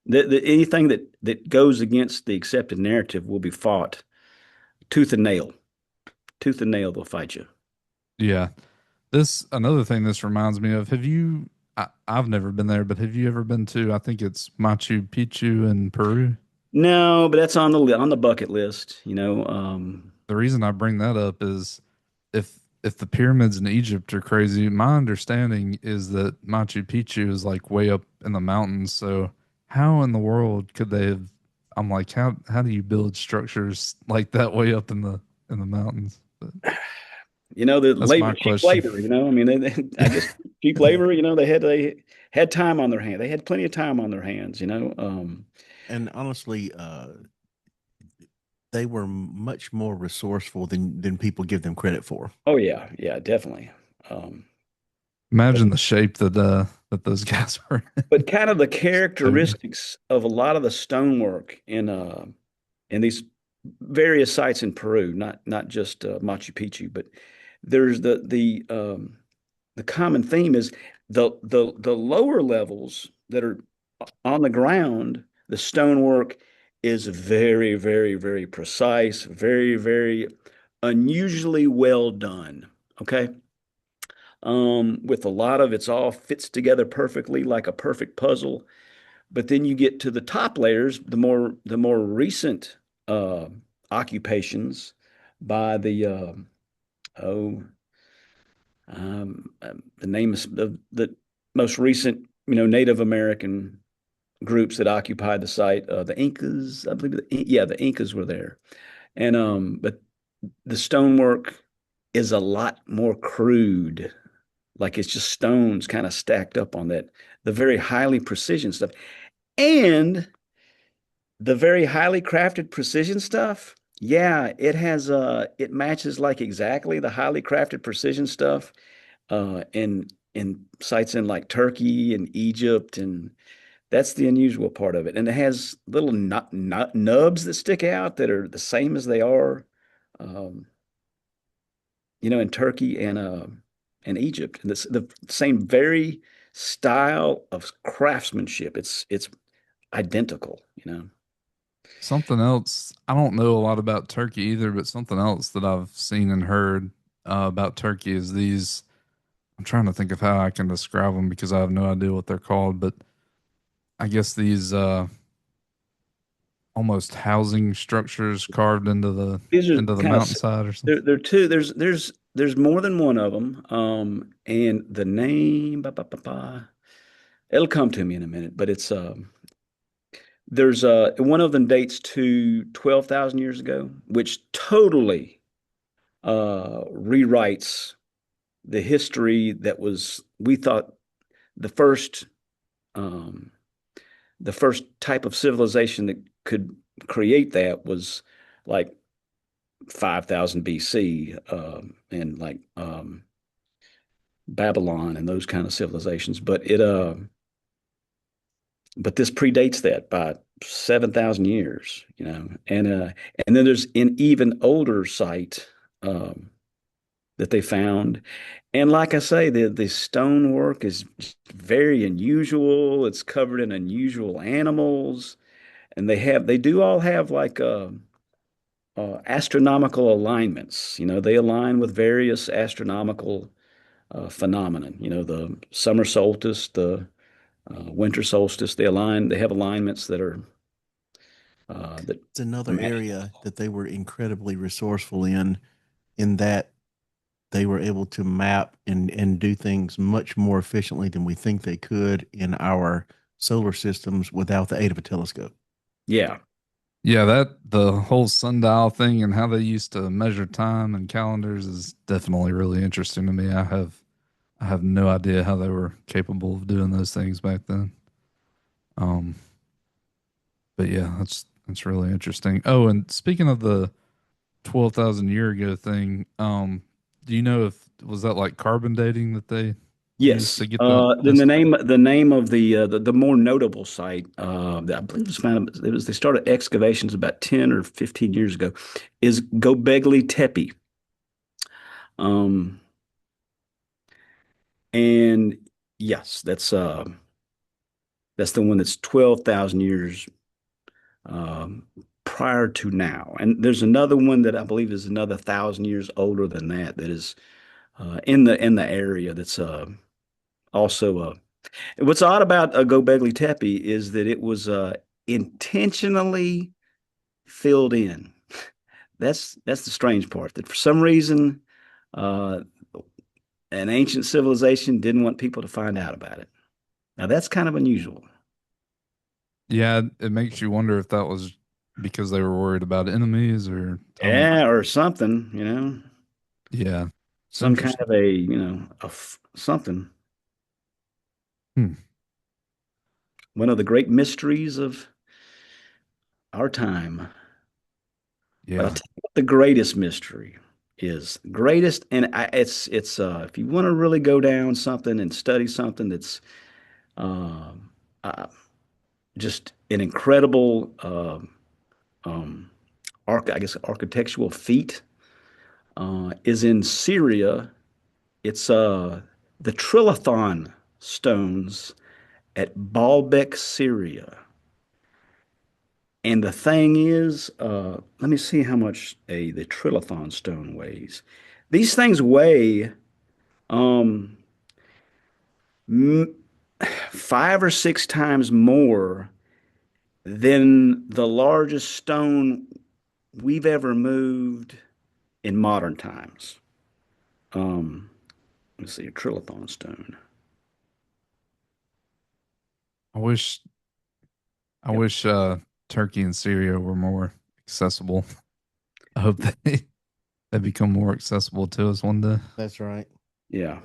Anything that goes against the accepted narrative will be fought tooth and nail. Tooth and nail, they'll fight you. Yeah. This another thing this reminds me of. Have you I've never been there, but have you ever been to I think it's Machu Picchu in Peru? No, but that's on the bucket list. The reason I bring that up is if the pyramids in Egypt are crazy, my understanding is that Machu Picchu is like way up in the mountains. So how in the world could they have I'm like, how do you build structures like that way up in the mountains? But The that's labor, my cheap question. labor, I mean, I guess cheap labor, they had time on their hand. They had. Plenty of time on their hands. And honestly, they were much more resourceful than people give them credit for. Oh yeah, yeah, definitely. Um, but Imagine the shape that those guys were in. but kind of the So characteristics of a lot of the stonework in these various sites in Peru, not just Machu Picchu, but there's the common theme is the lower levels that are on the ground, the stonework is very, very, very precise, very, very unusually well done. Okay. With a lot of it's all fits together perfectly like a perfect puzzle. But then you get to the top layers, the more recent uh, occupations by oh the name of the most recent Native American groups that occupied the site. The Incas, I believe. Yeah, the Incas were there, and but the stonework is a lot more crude. Like it's just stones kind of stacked up on that. The very highly precision stuff, and the very highly crafted precision stuff. Yeah, it matches like exactly the highly crafted precision stuff in sites in like Turkey and Egypt, and that's the unusual part of it. And it has little nubs that stick out that are the same as they are, um, in Turkey and Egypt. And the same very style of craftsmanship. It's identical. something else, I don't know a lot about Turkey either, but something else that I've seen and heard about Turkey is these. I'm trying to think of how I can describe them because I have no idea what they're called, but I guess these almost housing structures carved These are into the kind of mountainside or something. they're two. There's more than one of them. And the name, it'll come to me in a minute, but it's there's one of them dates to 12,000 years ago, which totally rewrites the history that was we thought the first um, the first type of civilization that could create that was like 5,000 BC, and like Babylon and those kind of civilizations. But this predates that by 7,000 years. And then there's an even older site that they found. And like I say, the stonework is very unusual. It's covered in unusual animals, and they do all have like astronomical alignments. They align with various astronomical phenomenon. The summer solstice, the winter solstice. They have alignments that It's another match. area that they were incredibly resourceful in that they were able to map and do things much more efficiently than we think they could in our solar systems without the aid of a telescope. Yeah, Yeah, that the whole sundial thing and how they used to measure time and calendars is definitely really interesting to me. I have no idea how they were capable of doing those things back then. Um, but yeah, that's really interesting. Oh, and speaking of the 12,000 year ago thing, do you know if was that like carbon dating that they used yes. to get that Then estimate? the name of the more notable site, that I believe it was found. They started excavations about 10 or 15 years ago, is Gobekli Tepe. Um, and yes, that's the one that's 12,000 years prior to now. And there's another one that I believe is another 1,000 years older than that. That is in the area. That's also what's odd about Gobekli Tepe is that it was intentionally filled in. That's the strange part. That for some reason, uh, an ancient civilization didn't want people to find out about it. Now that's kind of unusual. Yeah, it makes you wonder if that was because they were worried about enemies, or tell me. Yeah, or something, Yeah, it's some kind interesting. of a, something. Hmm. One of the great mysteries of our time. But I'll Yeah. tell you what the greatest mystery is. Greatest, and it's if you want to really go down something and study something that's um uh, just an incredible um I guess architectural feat is in Syria. It's the Trilithon stones at Baalbek, Syria. And the thing is, let me see how much the Trilithon stone weighs. These things weigh um, m 5 or 6 times more than the largest stone we've ever moved in modern times. Um, let's see, a Trilithon stone. I wish I Yep. wish Turkey and Syria were more accessible. I hope they become more accessible to us one day. That's right. Yeah.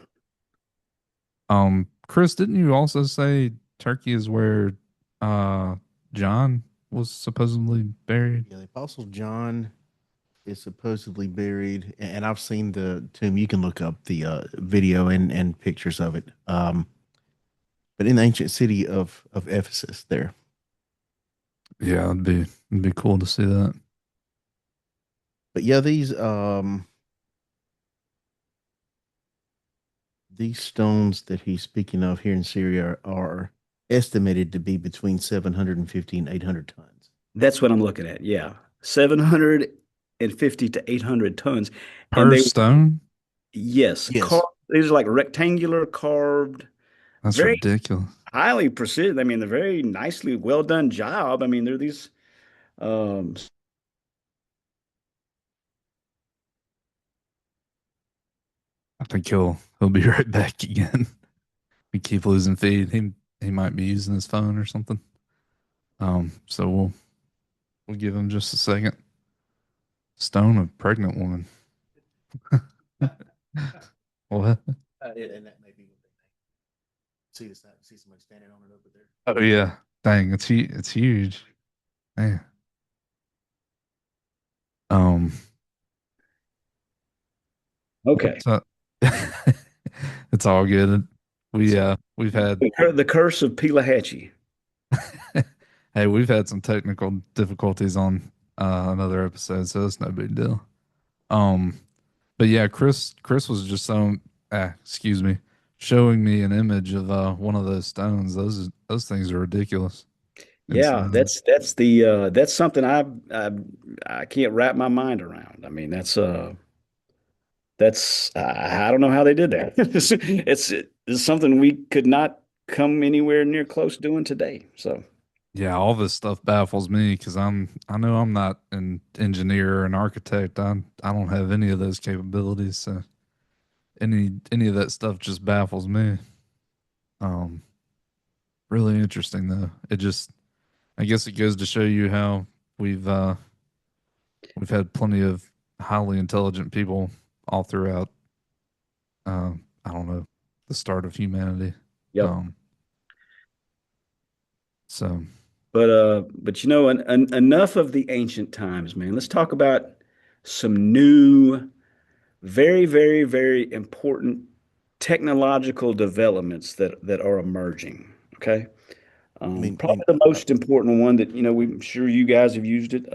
Chris, didn't you also say Turkey is where uh John was supposedly buried? Yeah, the Apostle John is supposedly buried, and I've seen the tomb. You can look up the video and pictures of it. But in the ancient city of Ephesus, there. Yeah, it'd be cool to see that. But yeah, these stones that he's speaking of here in Syria are estimated to be between 750 and 800 tons. That's what I'm looking at. Yeah. 750 to 800 tons. And Per they, stone? yes, Yes. these are like rectangular carved, That's very ridiculous. highly precision. I mean, they're very nicely well done job. I mean, they're these, um, I think he'll be right back again. We keep losing feed. He might be using his phone or something. So we'll give him just a second. Stone a pregnant woman. What? And that may be what they see somebody standing on it over there. Oh yeah. Dang, it's huge. Man. Um, okay. what's up? It's all good. We've had The curse of Pelahatchie. hey, we've had some technical difficulties on another episode, so it's no big deal. Um, but yeah, Chris was just excuse me, showing me an image of one of those stones. Those things are ridiculous. Yeah, Insane. that's something I can't wrap my mind around. I mean, that's I don't know how they did that. It's something we could not come anywhere near close doing today. So, Yeah, all this stuff baffles me because I know I'm not an engineer or an architect. I don't have any of those capabilities. So any of that stuff just baffles me. Um, really interesting though. I guess it goes to show you how we've uh we've had plenty of highly intelligent people all throughout I don't know, the start of humanity. yep. Um, so But enough of the ancient times, man. Let's talk about some new, very, very, very important technological developments that are emerging. Okay. I Probably mean, the most important one that, I'm sure you guys have used it.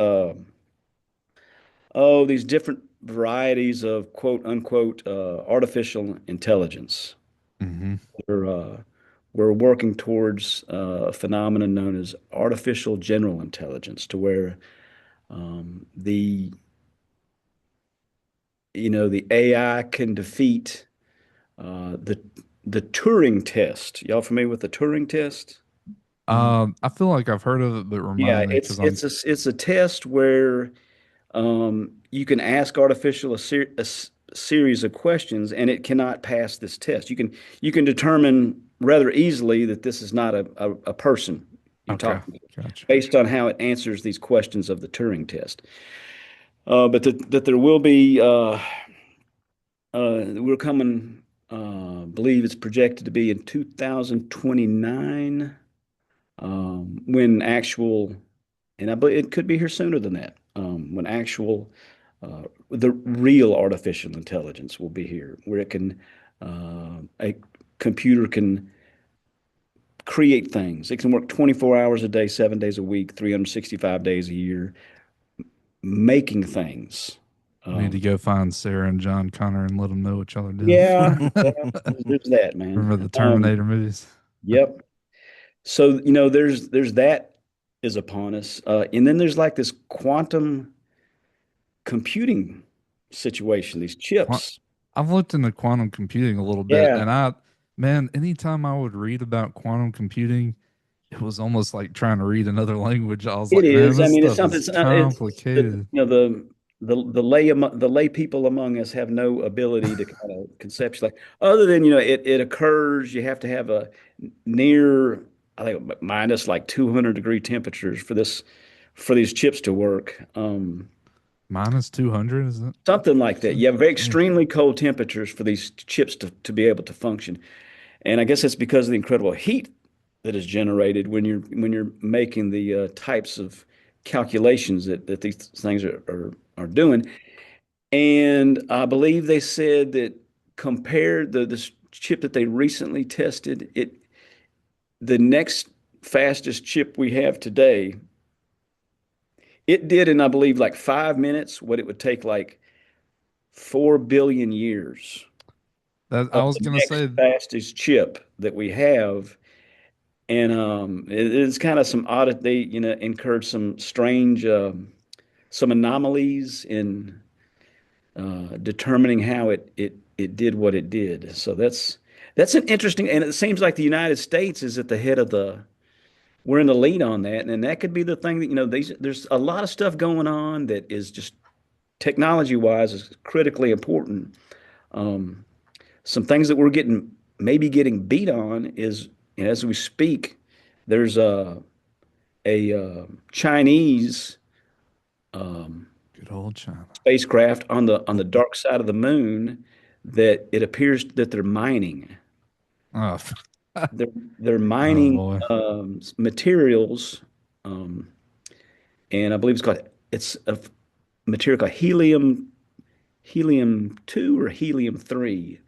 These different varieties of quote unquote artificial intelligence. hmm We're, uh, we're working towards a phenomenon known as artificial general intelligence, to where the the AI can defeat the Turing test. Y'all familiar with the Turing test? mhm. I feel like I've heard of it, but Yeah, remind me it's because I'm it's a it's a test where you can ask artificial series of questions, and it cannot pass this test. You can determine rather easily that this is not a person you're okay. talking to. Gotcha. based on how it answers these questions of the Turing test. But that there will be, we're coming, believe it's projected to be in 2029, when actual, and I believe it could be here sooner than that, when actual, the real artificial intelligence will be here, where it can, a computer can create things. It can work 24 hours a day, 7 days a week, 365 days a year, making things. We need to go find Sarah and John Connor and let them know what y'all are doing. Yeah, yeah, there's that, man. Remember the Terminator movies? Yep. So, there's that is upon us. And then there's like this quantum computing situation, these Qua- chips. I've looked into quantum computing a little bit, Yeah, and man, anytime I would read about quantum computing, it was almost like trying to read another language. I was it like, man, is. I this mean, it's stuff something, is it's complicated. the lay people among us have no ability to kind of conceptualize, other than, it occurs. You have to have a near, I think, minus like 200-degree temperatures for these chips to work. Minus 200, is it? Something like that. You have very Jeez. extremely cold temperatures for these chips to be able to function. And I guess it's because of the incredible heat that is generated when you're making the types of calculations that these things are doing. And I believe they said that compared this chip that they recently tested, the next fastest chip we have today, it did in, I believe, like 5 minutes what it would take like 4 billion years That I of was the gonna next say, fastest chip that we have. And it's kind of some odd, they, incurred some strange, some anomalies in determining how it did what it did. So that's an interesting, and it seems like the United States is at the head of we're in the lead on that, and that could be the thing that, there's a lot of stuff going on that is just technology wise is critically important. Um, some things that we're maybe getting beat on is, as we speak, there's a Chinese um, good old China. spacecraft on the dark side of the moon that it appears that they're mining. Oh, They're they're oh mining boy. materials, um, and I believe it's a material called helium 2 or helium 3.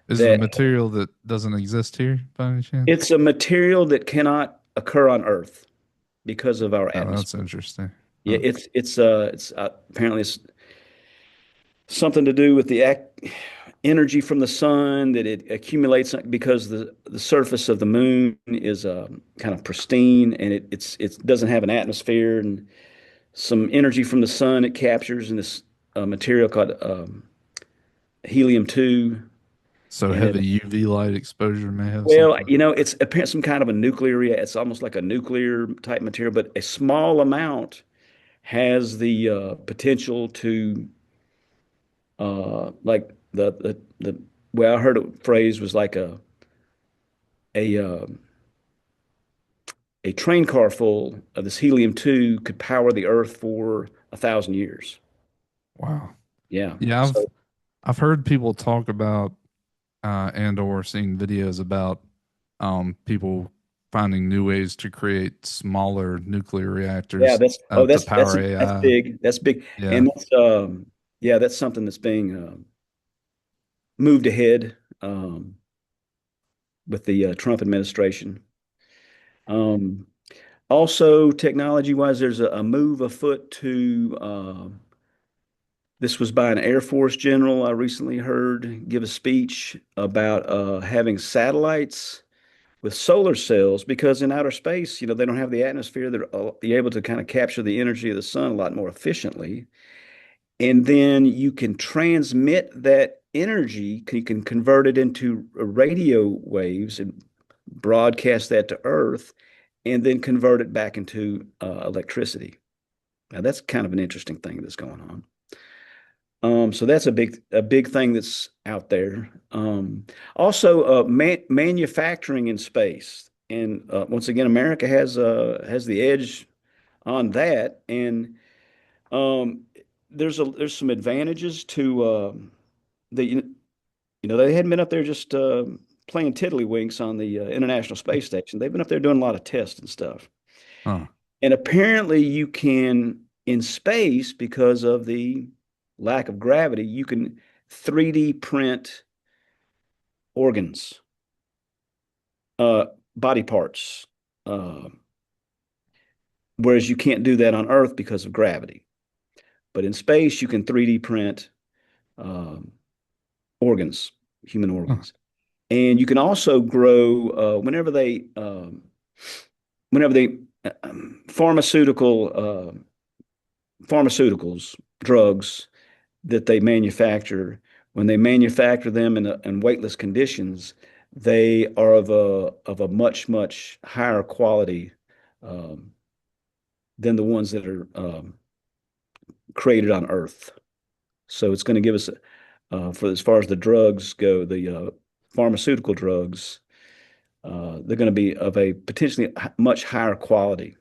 Is it a That material that doesn't exist here by any chance? it's a material that cannot occur on Earth because of our Oh, that's atmosphere. interesting. Yeah, Huh. it's apparently it's something to do with the energy from the sun that it accumulates because the surface of the moon is kind of pristine, and it doesn't have an atmosphere, and some energy from the sun it captures in this material called helium 2. So And it, heavy UV light exposure may have well, something. it's apparently some kind of a nuclear, it's almost like a nuclear type material, but a small amount has the potential to, like the way I heard it phrased was like a uh, a train car full of this helium 2 could power the Earth for 1,000 years. Wow. Yeah. Yeah, So I've heard people talk about and or seen videos about people finding new ways to create smaller nuclear yeah, reactors that's oh to that's power that's AI. big. That's big. Yeah. And that's yeah, that's something that's being moved ahead with the Trump administration. Um, Also, technology wise, there's a move afoot to this was by an Air Force general I recently heard give a speech about having satellites with solar cells, because in outer space, they don't have the atmosphere. They're able to kind of capture the energy of the sun a lot more efficiently. And then you can transmit that energy, you can convert it into radio waves and broadcast that to Earth, and then convert it back into electricity. Now that's kind of an interesting thing that's going on. So that's a big thing that's out there. Also, manufacturing in space, and once again, America has the edge on that, and um, there's some advantages to the they hadn't been up there just playing tiddlywinks on the International Space Station. They've been up there doing a lot of tests and stuff. Huh. And apparently, you can in space because of the lack of gravity, you can 3D print organs, uh, body parts, uh, whereas you can't do that on Earth because of gravity. But in space, you can 3D print um, organs, human Huh. organs, and you can also grow whenever they pharmaceutical pharmaceuticals, drugs that they manufacture, when they manufacture them in weightless conditions, they are of a much higher quality um, than the ones that are created on Earth. So it's going to give us, for as far as the drugs go, the pharmaceutical drugs, they're going to be of a potentially much higher quality.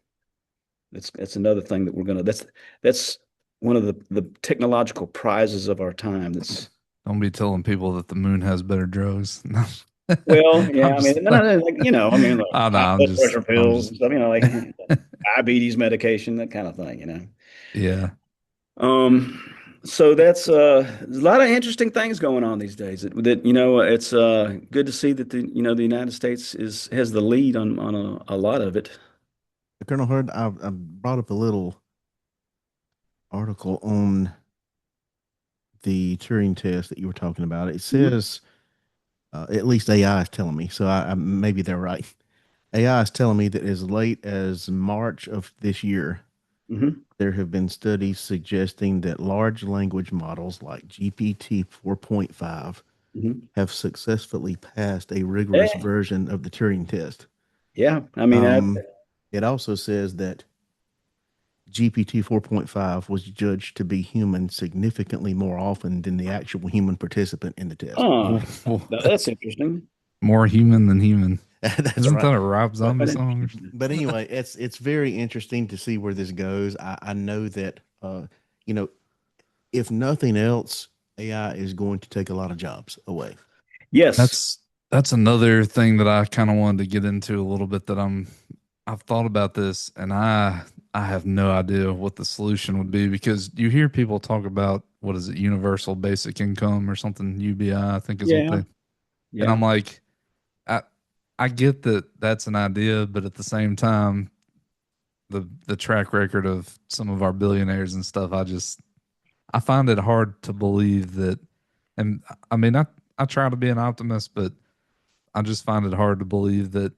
That's another thing that we're going to. That's one of the technological prizes of our time. That's Don't be telling people that the moon has better drugs. well, yeah. I'm I mean, just, no, no, no, like, I mean, like I know, high blood pressure I'm pills just, and stuff. Like diabetes medication, that kind of thing. yeah. So that's there's a lot of interesting things going on these days. It's good to see that the United States is has the lead on a lot of it. Colonel Hurd, I brought up a little article on the Turing test that you were talking about. It Hmm. says, at least AI is telling me, so maybe they're right. AI is telling me that as late as March of this year, Hmm. there have been studies suggesting that large language models like GPT 4.5 Hmm. have successfully passed a rigorous Yeah, version of the Turing test. yeah. I mean, Um, it also says that GPT 4.5 was judged to be human significantly more often than the actual human participant in the test. oh, Well, that's interesting. more human than human. That's Isn't right. that a Rob Zombie Quite song or interesting. But something? anyway, it's very interesting to see where this goes. I know that you know, if nothing else, AI is going to take a lot of jobs away. Yes. That's that's another thing that I kind of wanted to get into a little bit that I've thought about this and I have no idea what the solution would be because you hear people talk about what is it, universal basic income or something, UBI, I think is what Yeah. they, and Yeah. I'm like, I I get that that's an idea, but at the same time, the track record of some of our billionaires and stuff, I find it hard to believe that, and I mean I try to be an optimist, but I just find it hard to believe that,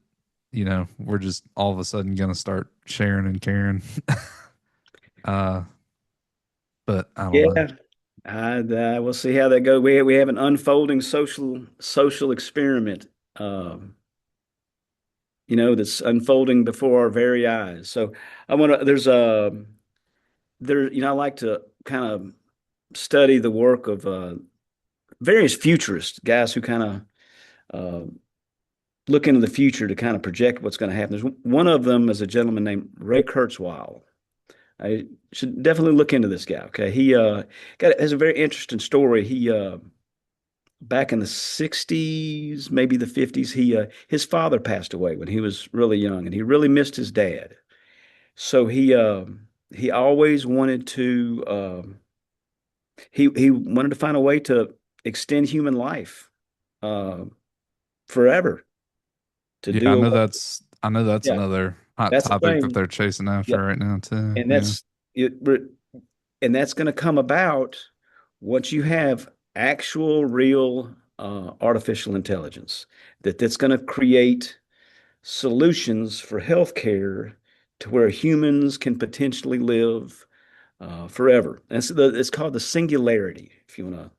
we're just all of a sudden going to start sharing and caring. uh, but I don't know. Yeah. We'll see how that goes. We have an unfolding social experiment, um, that's unfolding before our very eyes. So I want to. I like to kind of study the work of various futurists, guys who kind of uh, look into the future to kind of project what's going to happen. There's one of them is a gentleman named Ray Kurzweil. I should definitely look into this guy. Okay, he has a very interesting story. He back in the 60s, maybe the 50s, his father passed away when he was really young, and he really missed his dad. So he always wanted to he wanted to find a way to extend human life uh, forever to Yeah, do away. I know that's Yeah, another hot that's the topic that thing. they're chasing Yeah, after right now too. and Yeah. it, and that's going to come about once you have actual, real artificial intelligence. That's going to create solutions for healthcare to where humans can potentially live forever. And it's called the singularity. If you want to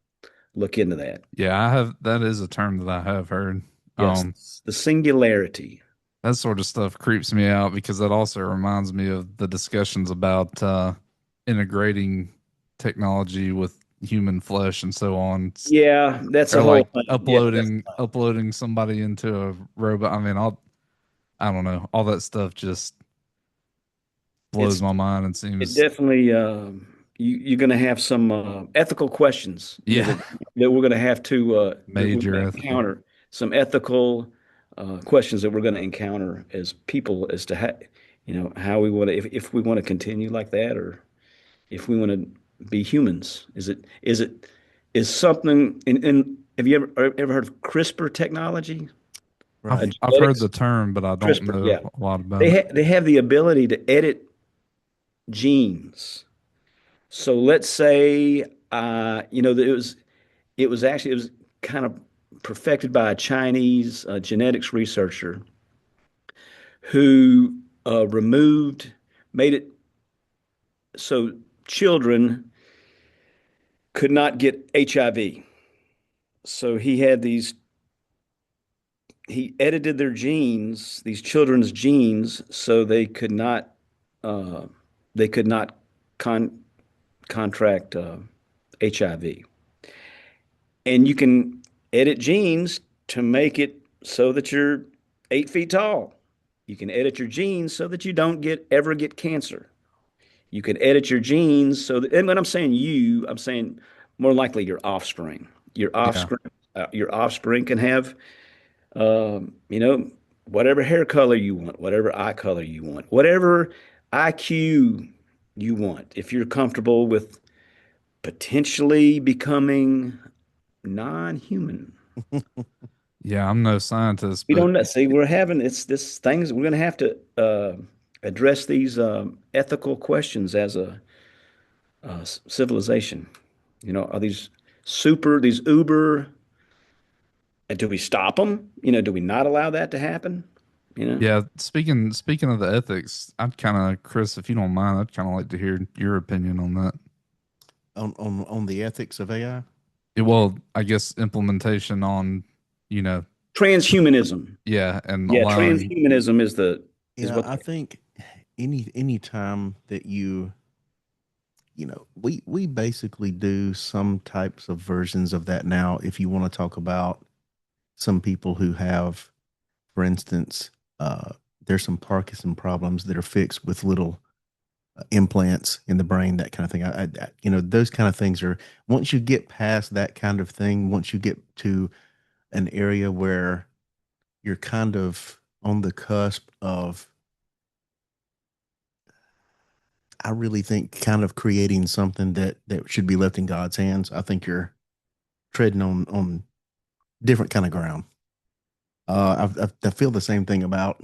look into that, Yeah, that is a term that I have heard. Um, yes, the singularity. that sort of stuff creeps me out because that also reminds me of the discussions about integrating technology with human flesh and so on. Yeah, that's a Or whole like thing. Yeah, that's uploading somebody into a robot. I mean, I don't know. All that stuff just blows it's my mind and it seems, definitely you're going to have some ethical questions, yeah, that we're going to have to that we're major going to ethical. encounter some ethical questions that we're going to encounter as people as to how how we want to if we want to continue like that, or if we want to be humans. Is something in have you ever heard of CRISPR technology? Right. I've heard the Genetics. term, but I don't CRISPR, know yeah. a lot about it. They have the ability to edit genes. So let's say it was kind of perfected by a Chinese genetics researcher who removed made it so children could not get HIV. So he edited their genes, these children's genes, so uh, they could not con contract HIV. And you can edit genes to make it so that you're 8 feet tall. You can edit your genes so that you don't ever get cancer. You can edit your genes so that, and when I'm saying you, I'm saying more likely your offspring. Your Yeah. offspring, your offspring can have, you know, whatever hair color you want, whatever eye color you want, whatever IQ you want. If you're comfortable with potentially becoming non-human. Yeah. I'm no scientist, We but don't know. See, we're having it's this things we're going to have to address these ethical questions as a civilization. Are these uber? Do we stop them? Do we not allow that to happen? You know, yeah, speaking of the ethics, I'd kind of, Chris, if you don't mind, I'd kind of like to hear your opinion on that. On the ethics of AI. Well, I guess implementation on, you know, transhumanism. yeah, and Yeah, allowing, transhumanism is Yeah, what I think any time that we basically do some types of versions of that now. If you want to talk about some people who have, for instance, uh, there's some Parkinson problems that are fixed with little implants in the brain, that kind of thing. Those kind of things are, once you get past that kind of thing, once you get to an area where you're kind of on the cusp of, I really think, kind of creating something that should be left in God's hands. I think you're treading on different kind of ground. I feel the same thing about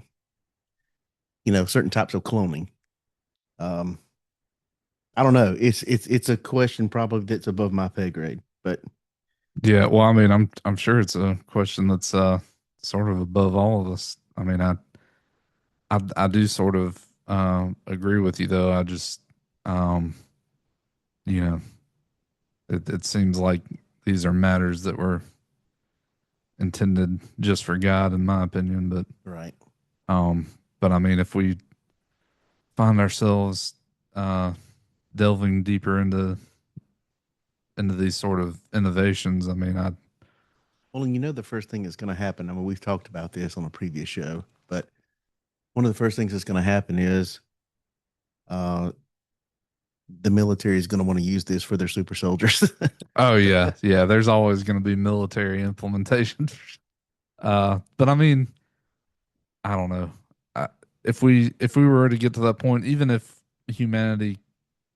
certain types of cloning. Um, I don't know. It's a question probably that's above my pay grade, but yeah. Well, I mean, I'm sure it's a question that's sort of above all of us. I mean, I do sort of agree with you though. I just um, you know, it seems like these are matters that were intended just for God, in my opinion. right. Um, but I mean, if we find ourselves uh, delving deeper into these sort of innovations, I mean, I Well, and the first thing that's going to happen. I mean, we've talked about this on a previous show, but one of the first things that's going to happen is uh, the military is going to want to use this for their super soldiers. oh yeah, yeah. There's always going to be military implementation, but I mean, I don't know. I, if we were to get to that point, even if humanity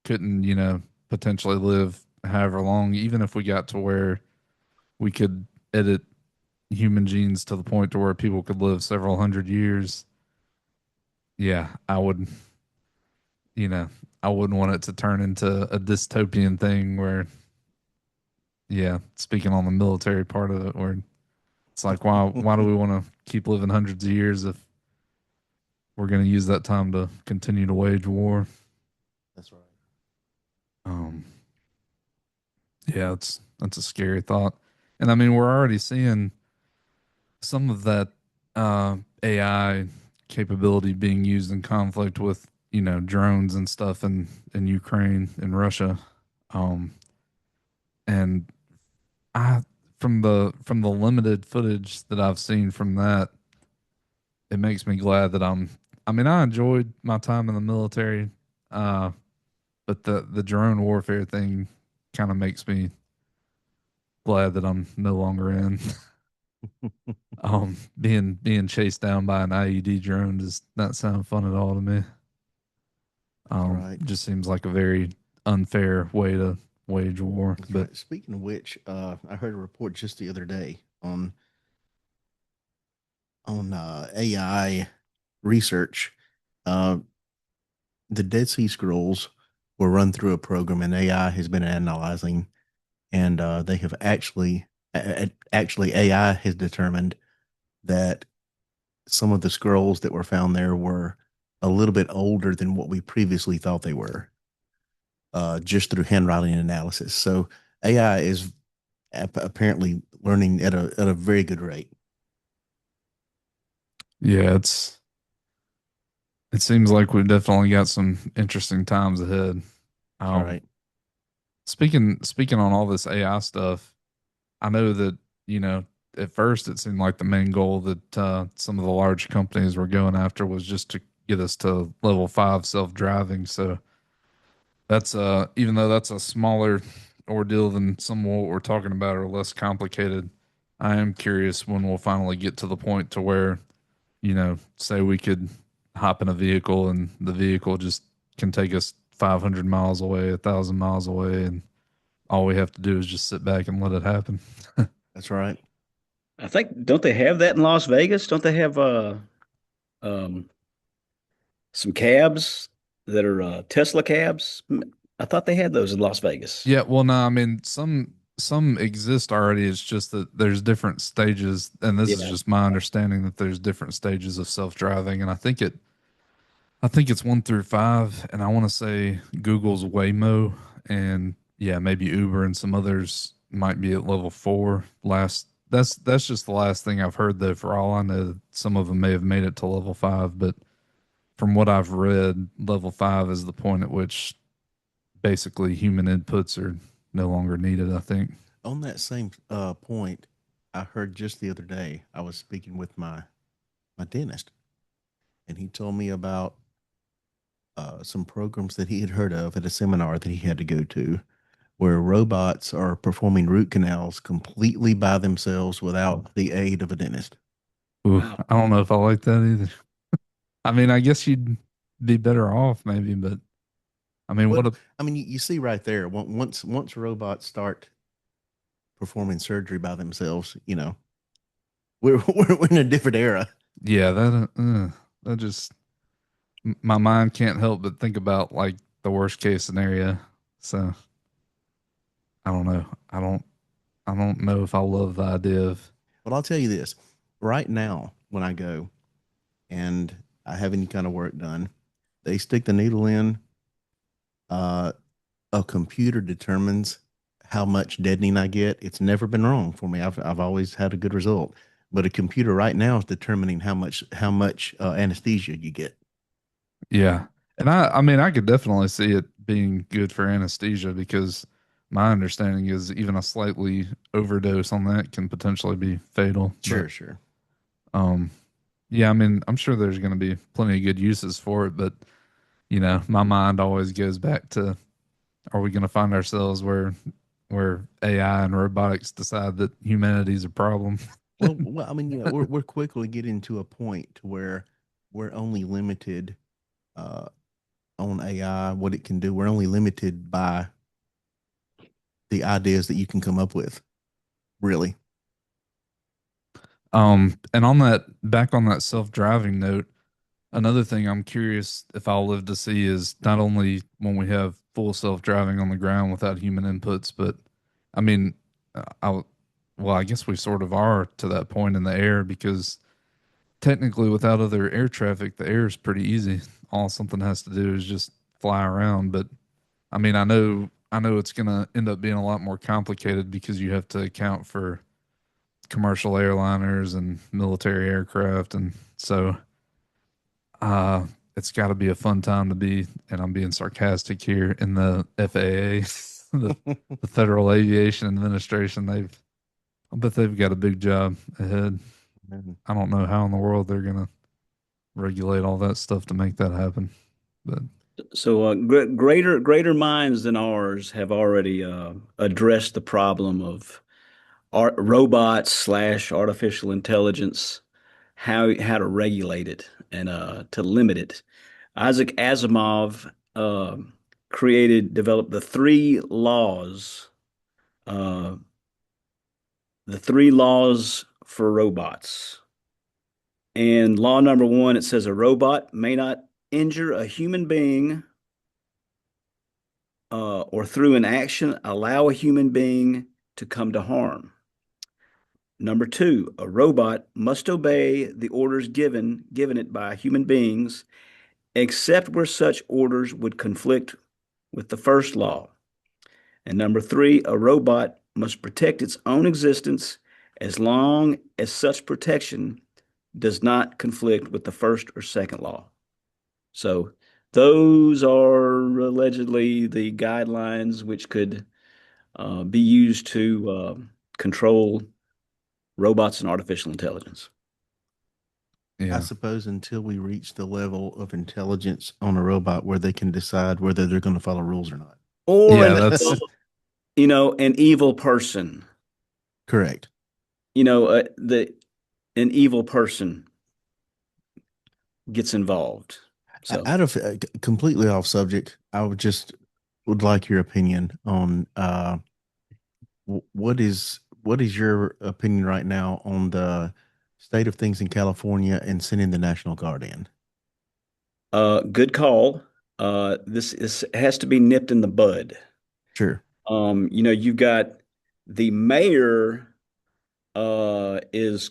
couldn't, potentially live however long, even if we got to where we could edit human genes to the point to where people could live several hundred years, yeah, you know, I wouldn't want it to turn into a dystopian thing where, yeah, speaking on the military part of it, where it's like, why do we want to keep living hundreds of years if we're going to use that time to continue to wage war? That's right. Um, yeah, that's a scary thought. And I mean, we're already seeing some of that AI capability being used in conflict with, drones and stuff in Ukraine and Russia. Um, and I from the limited footage that I've seen from that, it makes me glad that I mean, I enjoyed my time in the military. Uh, but the drone warfare thing kind of makes me glad that I'm no longer in. Being chased down by an IED drone does not sound fun at all to me. That's right. Just seems like a very unfair way to wage war. That's But right. Speaking of which, I heard a report just the other day on AI research. Uh, the Dead Sea Scrolls were run through a program, and AI has been analyzing, and they have actually AI has determined that some of the scrolls that were found there were a little bit older than what we previously thought they were, just through handwriting analysis. So AI is apparently learning at a very good rate. yeah, it seems like we've definitely got some interesting times ahead. That's Um, right. speaking on all this AI stuff, I know that, you know, at first it seemed like the main goal that some of the large companies were going after was just to get us to level 5 self-driving. So that's even though that's a smaller ordeal than some of what we're talking about or less complicated, I am curious when we'll finally get to the point to where, you know, say we could hop in a vehicle and the vehicle just can take us 500 miles away, 1,000 miles away, and all we have to do is just sit back and let it happen. That's right. I think, don't they have that in Las Vegas? Don't they have um some cabs that are Tesla cabs? I thought they had those in Las Vegas. Yeah, well, no, I mean some exist already. It's just that there's different stages, and this is Yeah. just my understanding that there's different stages of self-driving, and I think it's 1 through 5, and I want to say Google's Waymo, and yeah, maybe Uber and some others might be at level 4. That's just the last thing I've heard though. For all I know, some of them may have made it to level 5, but from what I've read, level 5 is the point at which basically human inputs are no longer needed, I think. On that same point, I heard just the other day, I was speaking with my dentist, and he told me about some programs that he had heard of at a seminar that he had to go to, where robots are performing root canals completely by themselves without the aid of a dentist. Ooh, Wow. I don't know if I like that either. I mean, I guess you'd be better off maybe, but I mean, Well, what a I mean, you see right there, once robots start performing surgery by themselves, we're in a different era. yeah, that just my mind can't help but think about like the worst case scenario. So I don't know. I don't know if I love the idea of But I'll tell you this, right now, when I go and I have any kind of work done, they stick the needle in. Uh, a computer determines how much deadening I get. It's never been wrong for me. I've always had a good result. But a computer right now is determining how much anesthesia you get. yeah. And I mean, I could definitely see it being good for anesthesia because my understanding is even a slightly overdose on that can potentially be fatal. But Sure, sure. um yeah, I mean, I'm sure there's going to be plenty of good uses for it, but you know, my mind always goes back to are we going to find ourselves where AI and robotics decide that humanity's a problem? Well, I mean, yeah, we're quickly getting to a point to where we're only limited uh, on AI, what it can do. We're only limited by the ideas that you can come up with. Really. And on that, back on that self-driving note, another thing I'm curious if I'll live to see is not only when we have full self-driving on the ground without human inputs, but I mean, I well, I guess we sort of are to that point in the air because technically without other air traffic, the air is pretty easy. All something has to do is just fly around. But I mean, I know it's gonna end up being a lot more complicated because you have to account for commercial airliners and military aircraft, and so uh, it's got to be a fun time to be. And I'm being sarcastic here in the FAA, the Federal Aviation Administration. I bet they've got a big job ahead. I don't know how in the world they're gonna regulate all that stuff to make that happen. But So greater minds than ours have already addressed the problem of robots slash artificial intelligence, how to regulate it and to limit it. Isaac Asimov developed uh, the three laws for robots. And law number one, it says a robot may not injure a human being or through an action allow a human being to come to harm. Number two, a robot must obey the orders given it by human beings, except where such orders would conflict with the first law. And number three, a robot must protect its own existence as long as such protection does not conflict with the first or second law. So those are allegedly the guidelines which could be used to control robots and artificial intelligence. I Yeah. suppose until we reach the level of intelligence on a robot where they can decide whether they're going to follow rules or not. Or Yeah, that's an evil person, Correct. the an evil person gets involved. So, Out of completely off subject, would like your opinion on what is your opinion right now on the state of things in California and sending the National Guard in? good call. This has to be nipped in the bud. Sure. You've got the mayor is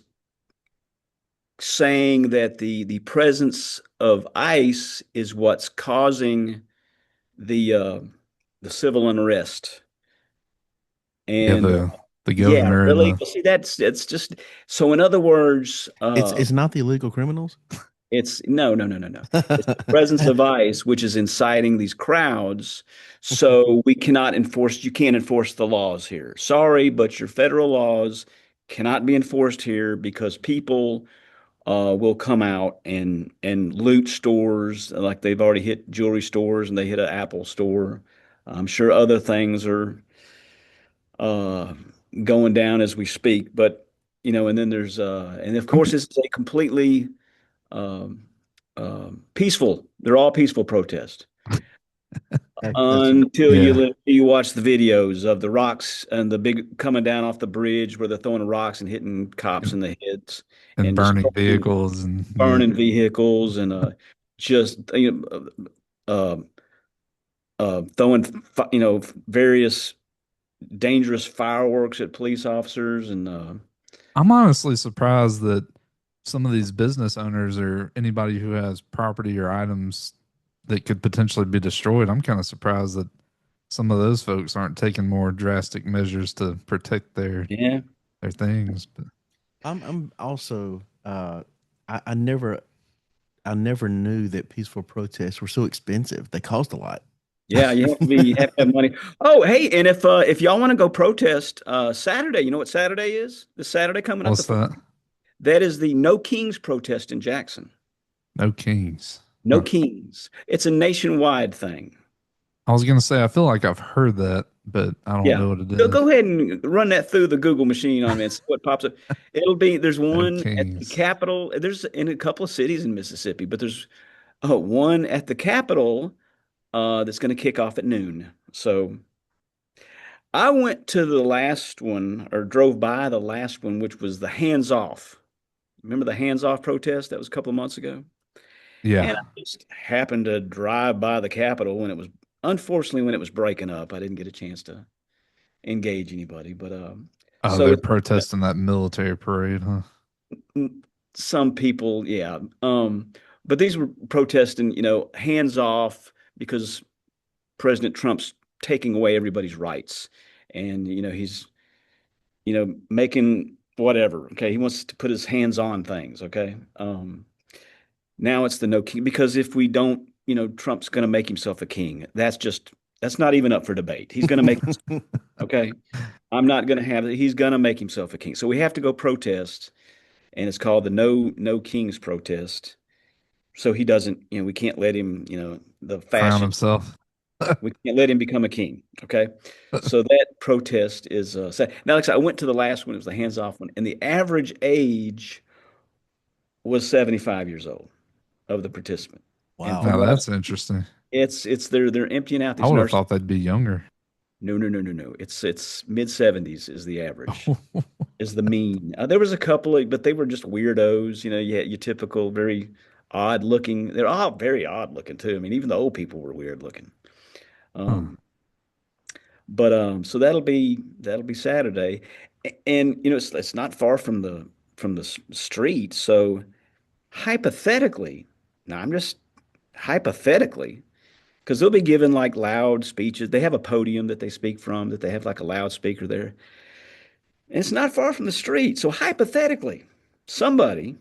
saying that the presence of ICE is what's causing the uh, the civil unrest. yeah, And the yeah, governor and really. the Well, see, that's it's just so. In other words, It's not the illegal criminals. it's no, no, no, no, no. It's the presence of ICE, which is inciting these crowds. So we cannot enforce, you can't enforce the laws here. Sorry, but your federal laws cannot be enforced here because people will come out and loot stores like they've already hit jewelry stores and they hit an Apple store. I'm sure other things are uh, going down as we speak, but and then there's and of I'm course it's a completely um, peaceful. They're all peaceful protests That's until yeah, you watch the videos of the rocks and the big coming down off the bridge where they're throwing rocks and hitting cops and, in the heads and and burning destroying, vehicles and yeah. burning vehicles and just uh, throwing various dangerous fireworks at police officers and I'm honestly surprised that some of these business owners or anybody who has property or items that could potentially be destroyed, I'm kind of surprised that some of those folks aren't taking more drastic measures to protect yeah. their things. But I'm also I I never knew that peaceful protests were so expensive. They cost a lot. Yeah, you have to have money. Oh, hey, and if y'all want to go protest Saturday, you know what Saturday is? This Saturday coming up what's that? that is the No Kings protest in Jackson. No kings. No Huh. Kings. It's a nationwide thing. I was gonna say I feel like I've heard that, but I don't Yeah. know what it Go, is. go ahead and run that through the Google machine on me and see what pops up. There's No one at the kings. Capitol. There's in a couple of cities in Mississippi, but there's one at the Capitol that's going to kick off at noon. So I went to the last one or drove by the last one, which was the hands off. Remember the hands off protest that was a couple of months ago? And Yeah. I just happened to drive by the Capitol when unfortunately, when it was breaking up. I didn't get a chance to engage anybody, but Oh, so they're protesting that military parade, huh? some people, yeah. But these were protesting, hands off because President Trump's taking away everybody's rights. And, he's, making whatever. Okay. He wants to put his hands on things. Okay. Now it's the no king because if we don't, Trump's going to make himself a king. That's not even up for debate. He's going to make, okay. I'm not going to have it. He's going to make himself a king. So we have to go protest. And it's called the No Kings protest. So he doesn't, we can't let him, the Crown fascist. himself. We can't let him become a king. Okay. So that protest is sad. Now, like I said, I went to the last one, it was the hands-off one, and the average age was 75 years old of the participant. And from Wow. Now what I, that's interesting. it's they're emptying out I these would have nursing. thought they'd be younger. No, no, no, no, no. It's mid 70s is the average, is the mean. There was a couple of, but they were just weirdos. You know, you had your typical, very odd looking. They're all very odd looking too. I mean, even the old people were weird looking. Huh. Um, but so that'll be Saturday, and you know it's not far from the street. So hypothetically, now I'm just hypothetically, because they'll be given like loud speeches. They have a podium that they speak from, that they have like a loudspeaker there. And it's not far from the street. So hypothetically, somebody,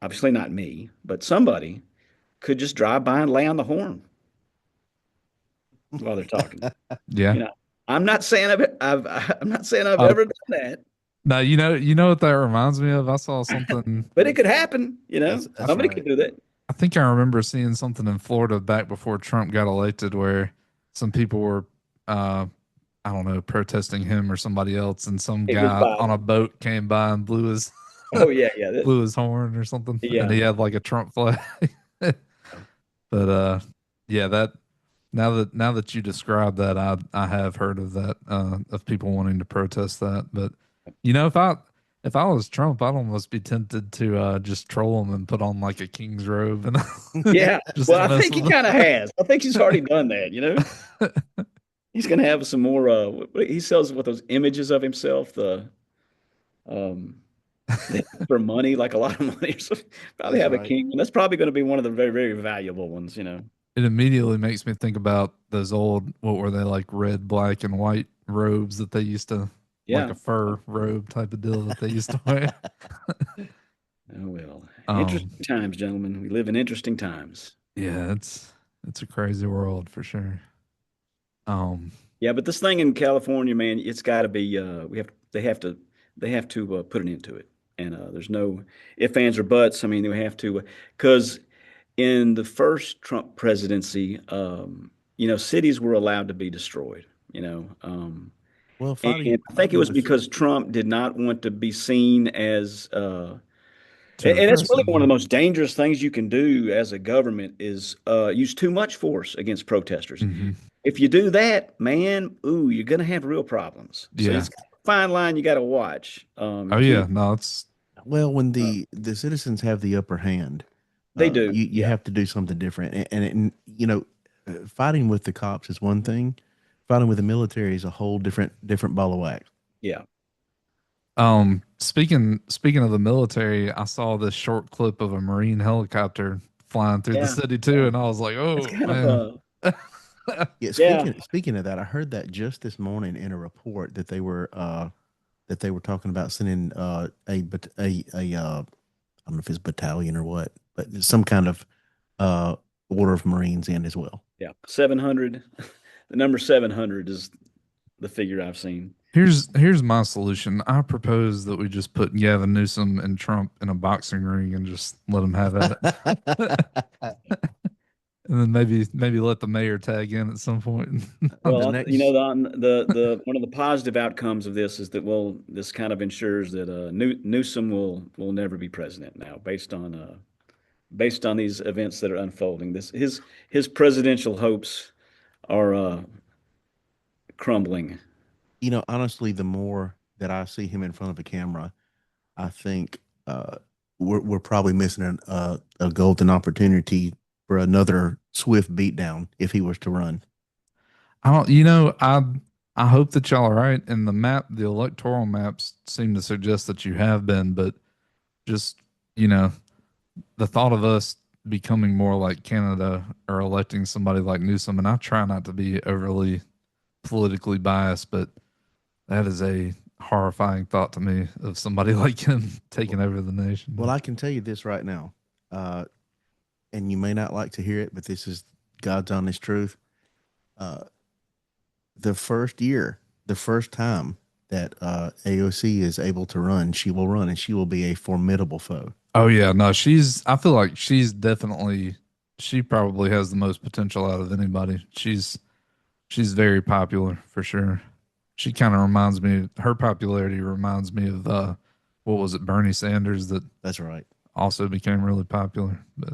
obviously not me, but somebody could just drive by and lay on the horn while they're talking. Yeah. You know, I'm not saying I'm not saying I've Uh, ever done that, Now you know what that reminds me of. I saw something. but it could happen. You know, That's somebody right. could do that. I think I remember seeing something in Florida back before Trump got elected, where some people were, uh, I don't know, protesting him or somebody else, and some It was guy on a Biden. boat came by and blew his Oh yeah, yeah, blew his horn or something, and yeah. he had like a Trump flag. But yeah, that now that you describe that, I have heard of that, of people wanting to protest that. But you know, if I was Trump, I'd almost be tempted to just troll him and put on like a king's robe and Yeah. just Well, to I mess think he with kind of has. I think he's already done that, you know? him. He's going to have some more he sells with those images of himself, um for money, like a lot of money or something. Probably That's have a right. king. And that's probably going to be one of the very, very valuable ones, you know. It immediately makes me think about those old, what were they, like red, black, and white robes that they used to, like Yeah. a fur robe type of deal that they used to wear. Oh well. Um, Interesting times, gentlemen. We live in interesting times. yeah, it's a crazy world for sure. Um, Yeah, but this thing in California, man, it's got to be. They have to put an end to it. And there's no ifs, ands, or buts. I mean, they have to, because in the first Trump presidency, you know, cities were allowed to be destroyed. You know, Well, and I think it fighting was with because Trump did not want to be seen as too and it's really aggressive. one of the most dangerous things you can do as a government is use too much force against protesters. Hmm. If you do that, man, ooh, you're gonna have real problems. So Yeah. it's a fine line you got to watch. Oh You yeah. can't. No, it's well, when Uh, the citizens have the upper hand, they do, you yeah, have to do something different. And you know, fighting with the cops is one thing. Fighting with the military is a whole different ball of wax. yeah, speaking of the military, I saw this short clip of a Marine helicopter flying through the yeah, city too, yeah. and I was like, It's oh kind of man. Yeah, yeah, speaking of that, I heard that just this morning in a report that they were talking about sending I don't know if it's battalion or what, but some kind of uh order of Marines in as well. yeah. 700. The number 700 is the figure I've seen. Here's my solution. I propose that we just put Gavin Newsom and Trump in a boxing ring and just let them have at it. And then maybe let the mayor tag in at some point. I'm The Well, just you know, next the one of the positive outcomes of this is that this kind of ensures that Newsom will never be president now, based on these events that are unfolding. This his presidential hopes are crumbling. honestly, the more that I see him in front of a camera, I think we're probably missing a golden opportunity for another swift beatdown if he was to run. I don't, you know, I hope that y'all are right. And the electoral maps seem to suggest that you have been, but just, you know, the thought of us becoming more like Canada or electing somebody like Newsom, and I try not to be overly politically biased, but that is a horrifying thought to me of somebody like him taking over the Well, nation. I can tell you this right now, uh, and you may not like to hear it, but this is God's honest truth. Uh, the first year, the first time that AOC is able to run, she will run, and she will be a formidable foe. Oh yeah, no, I feel like she's definitely she probably has the most potential out of anybody. She's very popular for sure. She kind of reminds me, her popularity reminds me of what was it, Bernie Sanders that That's right. also became really popular, but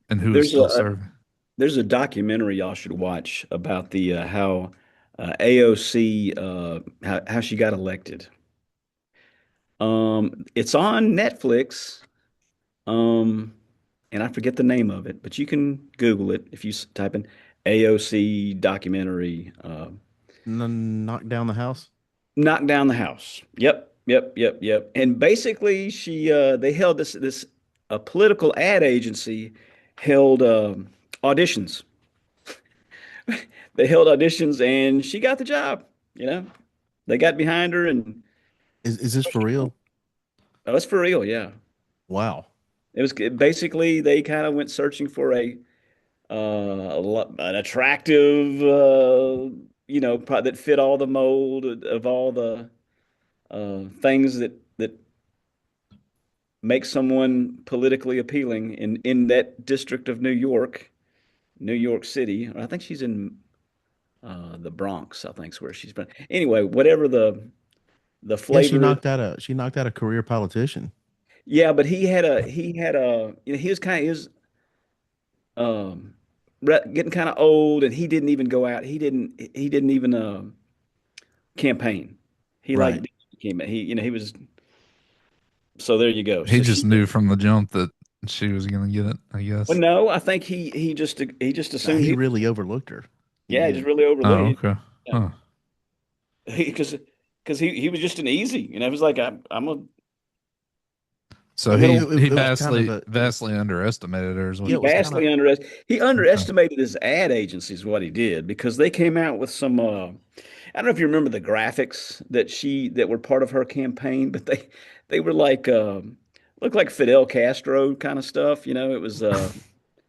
and who is There's still a serving. there's a documentary y'all should watch about the how AOC how she got elected. It's on Netflix. Um, and I forget the name of it, but you can Google it if you type in AOC documentary. Knock down the house. Knock down the house. Yep, yep, yep, yep. And basically, they held this a political ad agency held auditions. They held auditions, and she got the job. You know, they got behind her, and Is this for real? oh, it's for real. Yeah, Wow. it was basically they kind of went searching for an attractive, that fit all the mold of all the things that make someone politically appealing in that district of New York City. I think she's in the Bronx, I think is where she's been. Anyway, whatever the Yeah, flavor is. she knocked out a career politician. Yeah, but he was kind of he was um getting kind of old, and he didn't even go out. He didn't even campaign. He Right. like came he was so there you go. He So just she knew from the jump that she was gonna get it, I well guess. no, I think he just Nah, assumed he really overlooked her. He yeah, he just did. really overlooked Oh, it. okay. Yeah. Huh. Because he was just an easy, it was like a So It, middle. it, he it was kind of vastly underestimated her, is what yeah, He it was kind of he okay. underestimated his ad agency is what he did because they came out with some I don't know if you remember the graphics that were part of her campaign, but they were like looked like Fidel Castro kind of stuff, it was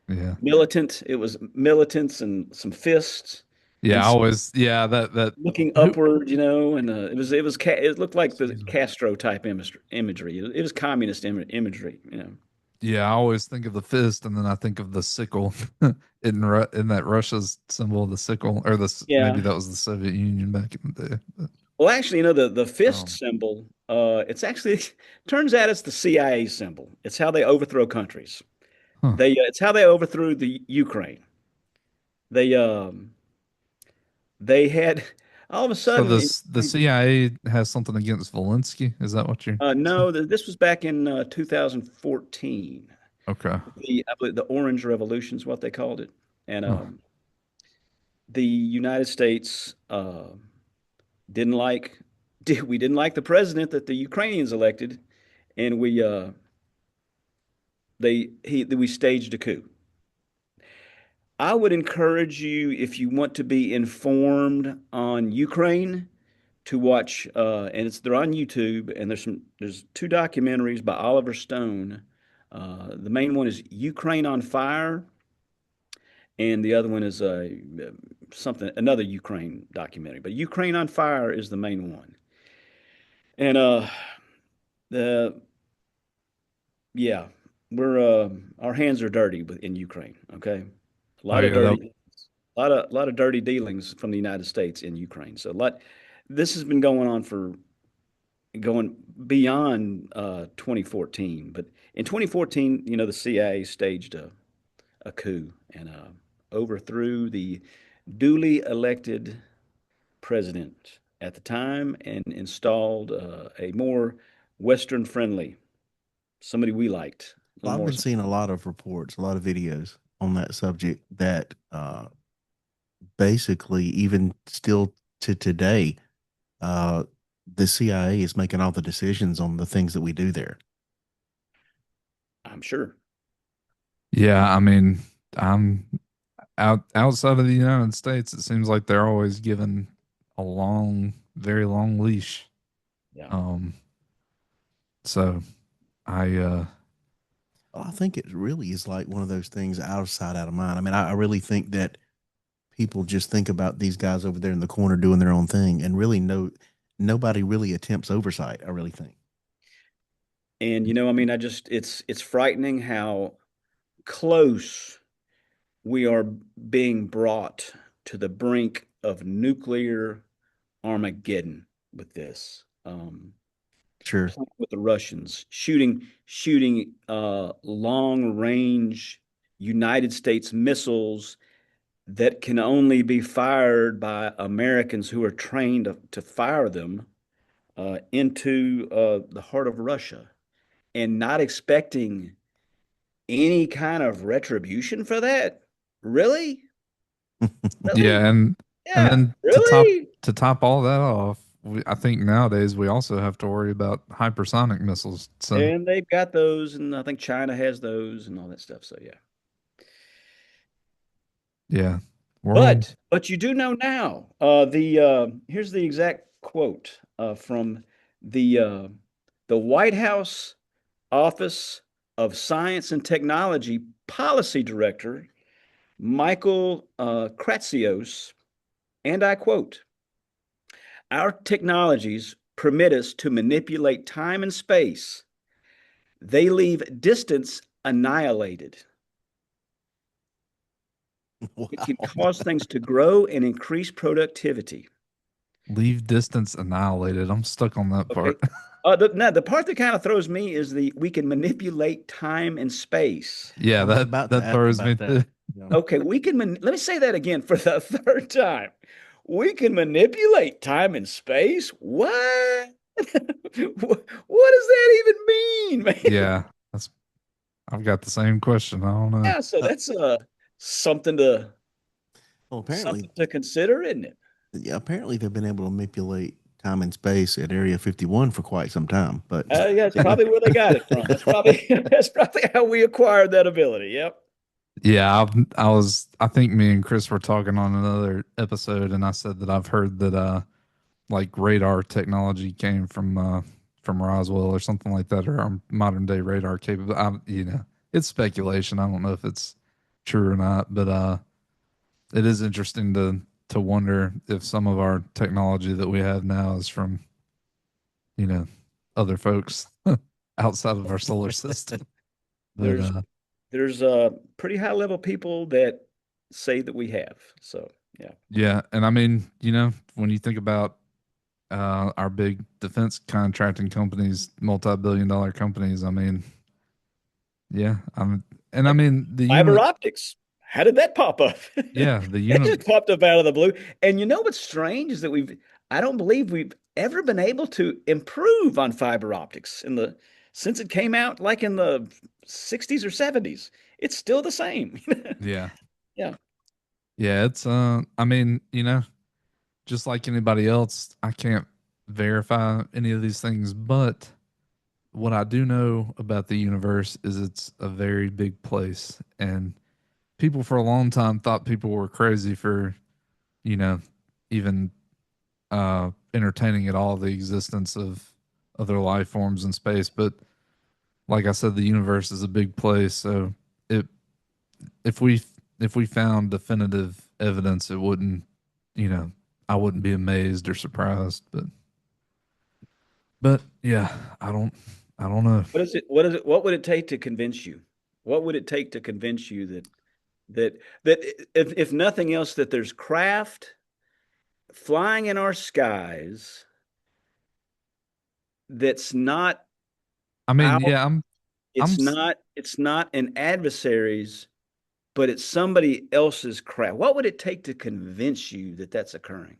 Yeah. militant, it was militants and some fists Yeah, and I always that looking who upward, and it looked like the excuse me. Castro type imagery. It was communist imagery. Yeah, I always think of the fist and then I think of the sickle in that Russia's symbol, the sickle, or maybe Yeah. that was the Soviet Union back in the day. But, Well, actually, the fist um, symbol, it's actually turns out it's the CIA symbol. It's how they overthrow countries. huh. It's how they overthrew the Ukraine. They they had all of a So sudden in this the CIA has something against Zelensky. Is that what you're saying? no, this was back in 2014. Okay. I believe the Orange Revolution is what they called it, and Huh. the United States didn't like we didn't like the president that the Ukrainians elected, and we staged a coup. I would encourage you, if you want to be informed on Ukraine, to watch, and they're on YouTube, and there's two documentaries by Oliver Stone. The main one is Ukraine on Fire, and the other one is another Ukraine documentary. But Ukraine on Fire is the main one, and the yeah, we're our hands are dirty in Ukraine. Okay, a Oh lot of yeah, that dirty, a lot of dirty dealings from the United States in Ukraine. So a lot. This has been going on for going beyond 2014. But in 2014, the CIA staged a coup and overthrew the duly elected president at the time and installed a more Western friendly, somebody we liked, a well, little I've more. been seeing a lot of reports, a lot of videos on that subject that basically even still to today, uh, the CIA is making all the decisions on the things that we do there. I'm sure. yeah, I mean, I'm outside of the United States, it seems like they're always given a long, very long leash. Yeah. Um, so I Well, I think it really is like one of those things out of sight, out of mind. I mean, I really think that people just think about these guys over there in the corner doing their own thing and really nobody really attempts oversight, I really think. And I mean, it's frightening how close we are being brought to the brink of nuclear Armageddon with this. Sure. With the Russians shooting long range United States missiles that can only be fired by Americans who are trained to fire them into the heart of Russia, and not expecting any kind of retribution for that. Really? Really? Yeah, and Yeah, then really? to top all that off, I think nowadays we also have to worry about hypersonic missiles. So And they've got those, and I think China has those and all that stuff. So yeah. yeah, world. But you do know now. The Here's the exact quote from the the White House Office of Science and Technology Policy Director Michael Kratsios, and I quote: "Our technologies permit us to manipulate time and space. They leave distance annihilated. It can Wow. cause things to grow and increase productivity." Leave distance annihilated. I'm stuck on that Okay. part. Now the part that kind of throws me is the we can manipulate time and space. I Yeah, was about to that ask throws me about too. that. Yeah. Okay, let me say that again for the third time. We can manipulate time and space? What? What does that even mean, man? Yeah, that's I've got the same question. I don't know. Yeah, so Uh, that's something to well, apparently, something to consider, isn't it? yeah, apparently they've been able to manipulate time and space at Area 51 for quite some time. But Yeah, it's anyway, probably where they got it from. That's probably that's probably how we acquired that ability. Yep. Yeah, I think me and Chris were talking on another episode, and I said that I've heard that like radar technology came from Roswell or something like that, or our modern day radar capable. It's speculation. I don't know if it's true or not, but it is interesting to wonder if some of our technology that we have now is from you know other folks outside of our solar system. But There's there's pretty high level people that say that we have. So yeah. yeah, and I mean, when you think about our big defense contracting companies, multi-billion-dollar companies, I mean, yeah, and I Like mean fiber optics. How did that pop up? yeah, the It uni, just popped up out of the blue. And you know what's strange is that I don't believe we've ever been able to improve on fiber optics since it came out like in the 60s or 70s. It's still the same. yeah, Yeah. yeah, it's I mean, just like anybody else, I can't verify any of these things, but what I do know about the universe is it's a very big place, and people for a long time thought people were crazy for, you know, even entertaining at all the existence of other life forms in space. But like I said, the universe is a big place, so it if we if we found definitive evidence, it wouldn't, you know, I wouldn't be amazed or surprised. But yeah, I don't know. What is it? What is it? What would it take to convince you? What would it take to convince you that if nothing else, that there's craft flying in our skies that's not I mean, our yeah, I'm it's not an adversary's, but it's somebody else's craft. What would it take to convince you that that's occurring?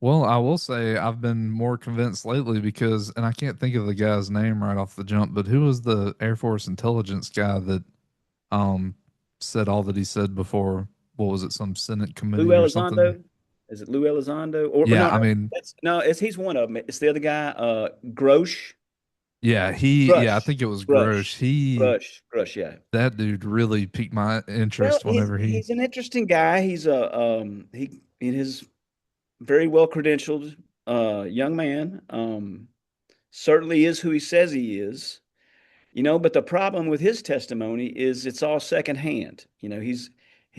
well, I will say I've been more convinced lately because, and I can't think of the guy's name right off the jump, but who was the Air Force intelligence guy that um said all that he said before? What was it? Some Senate Lou committee or something? Elizondo? Is it Lou Elizondo? Or Yeah, no, I no, mean, it's he's one of them. It's the other guy, Grosh. yeah, I Grush. think it was Grush. Grosh. He Grush, yeah. That dude really piqued my Well, interest he's whenever he he's an interesting guy. He's a he in his very well credentialed young man. Certainly is who he says he is. But the problem with his testimony is it's all secondhand.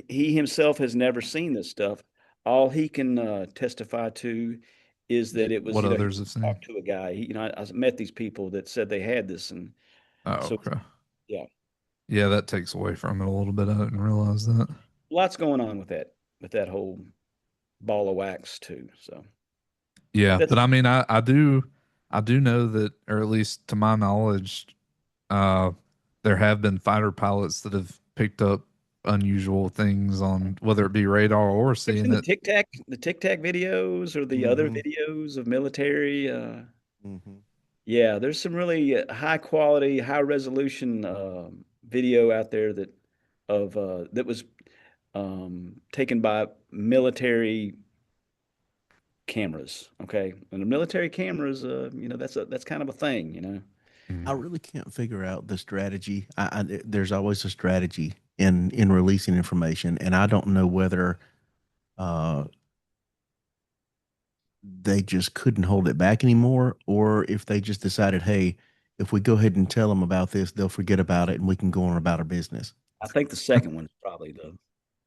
He himself has never seen this stuff. All he can testify to is that it was, what he others have seen. talked to a guy. I met these people that said they had this, and Oh, so okay. yeah. Yeah, that takes away from it a little bit. I didn't realize that. lots going on with that whole ball of wax too. So Yeah, that's but I mean, I do know that, or at least to my knowledge, uh, there have been fighter pilots that have picked up unusual things on whether it be radar or I've seeing seen it. the Tic Tac videos or the other Hmm. videos of military. Hmm. Yeah, there's some really high quality, high resolution video out there that was taken by military cameras. Okay, and the military cameras, that's kind of a thing, you know. I Mm. really can't figure out the strategy. There's always a strategy in releasing information, and I don't know whether uh, they just couldn't hold it back anymore, or if they just decided, hey, if we go ahead and tell them about this, they'll forget about it, and we can go on about our business. I think the second one is probably the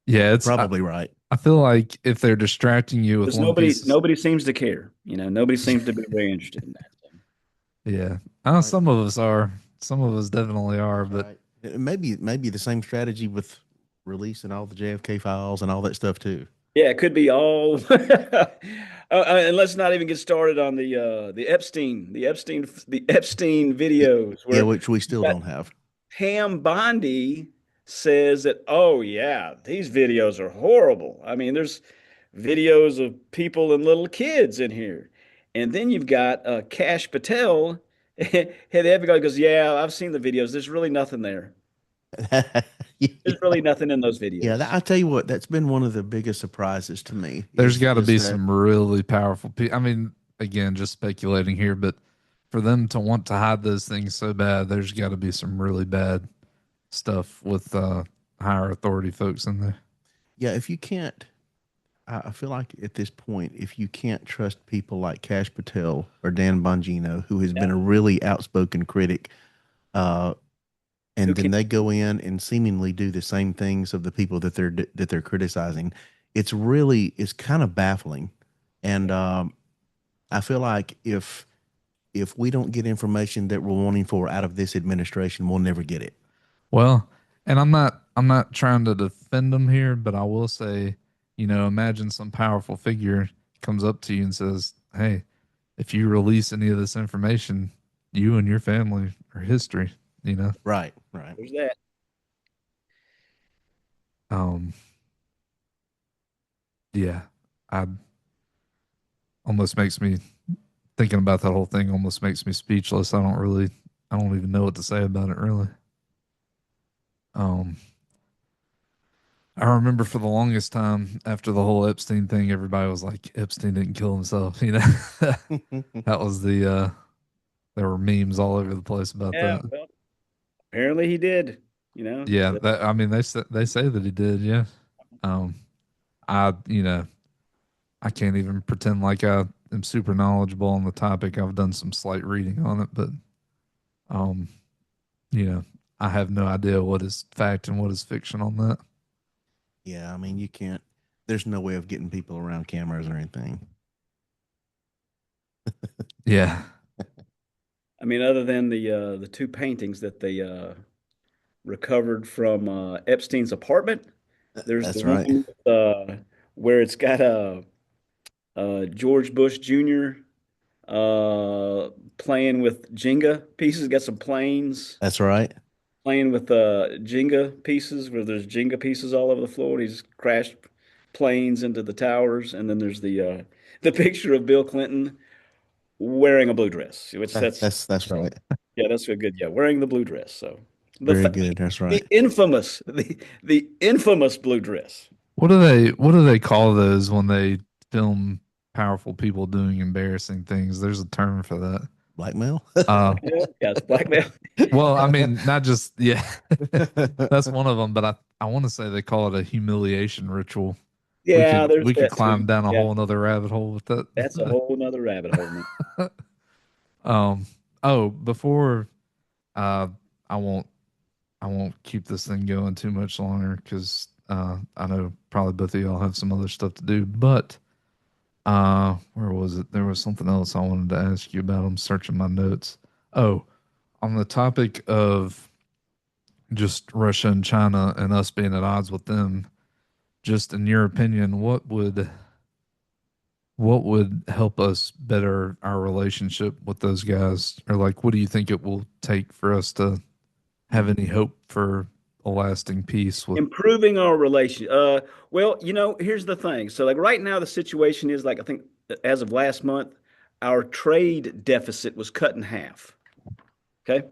Yeah, You're it's probably right. I feel like if they're distracting you with because one piece of, nobody seems to care. You know, nobody seems to be very interested in that. So. yeah, Right. some of us are, some of us definitely are, That's but right. Maybe the same strategy with releasing all the JFK files and all that stuff too. Yeah, it could be all. And let's not even get started on the Epstein videos Yeah, where which we you still got don't have. Pam Bondi says that, oh yeah, these videos are horrible. I mean, there's videos of people and little kids in here, and then you've got Cash Patel. Hey, the guy goes, yeah, I've seen the videos. There's really nothing there. Yeah, There's really nothing in those yeah. videos. I tell you what, that's been one of the biggest surprises to me there's got to is be that some really powerful people. I mean, again, just speculating here, but for them to want to hide those things so bad, there's got to be some really bad stuff with higher authority folks in there. yeah, if you can't, I feel like at this point, if you can't trust people like Cash Patel or Dan Bongino, who has been Yeah. a really outspoken critic, uh, Who and can? then they go in and seemingly do the same things of the people that they're criticizing, it's kind of baffling, and I feel like if we don't get information that we're wanting for out of this administration, we'll never get it. Well, and I'm not trying to defend them here, but I will say, you know, imagine some powerful figure comes up to you and says, "Hey, if you release any of this information, you and your family are history." You know, Right, right. There's that. um, yeah, I almost makes me thinking about that whole thing almost makes me speechless. I don't even know what to say about it really. Um, I remember for the longest time after the whole Epstein thing, everybody was like, Epstein didn't kill himself. You know, that was there were memes all over the place about Yeah. that. Well, apparently he did. You know. Yeah, that, I mean, they say that he did. Yeah. Um, you know, I can't even pretend like I am super knowledgeable on the topic. I've done some slight reading on it, but, um, you know, I have no idea what is fact and what is fiction on that. Yeah, I mean, you can't. There's no way of getting people around cameras or anything. Yeah. I mean, other than the two paintings that they recovered from Epstein's apartment, there's the That's right. one where it's got a George Bush Jr. Playing with Jenga pieces. Got some planes That's right. playing with Jenga pieces where there's Jenga pieces all over the floor. And he's crashed planes into the towers, and then there's the picture of Bill Clinton wearing a blue dress, which That's right. yeah, that's a good, yeah, wearing the blue dress. So Very good. That's right. the infamous blue dress. What do they call those when they film powerful people doing embarrassing things? There's a term for that. Blackmail. Uh, Blackmail? Yeah, it's blackmail. well, I mean, not just yeah, that's one of them, but I want to say they call it a humiliation ritual. Yeah, there's We could that too. climb down a Yeah, whole another rabbit hole with that's a that. whole nother rabbit hole, man. um, oh, before uh, I won't I won't keep this thing going too much longer because I know probably both of y'all have some other stuff to do, but where was it? There was something else I wanted to ask you about. I'm searching my notes. Oh, on the topic of just Russia and China and us being at odds with them, just in your opinion, what would help us better our relationship with those guys? Or like, what do you think it will take for us to have any hope for a lasting peace with? Improving our relation. Well, here's the thing. So, like right now, the situation is like I think as of last month, our trade deficit was cut in half. Okay,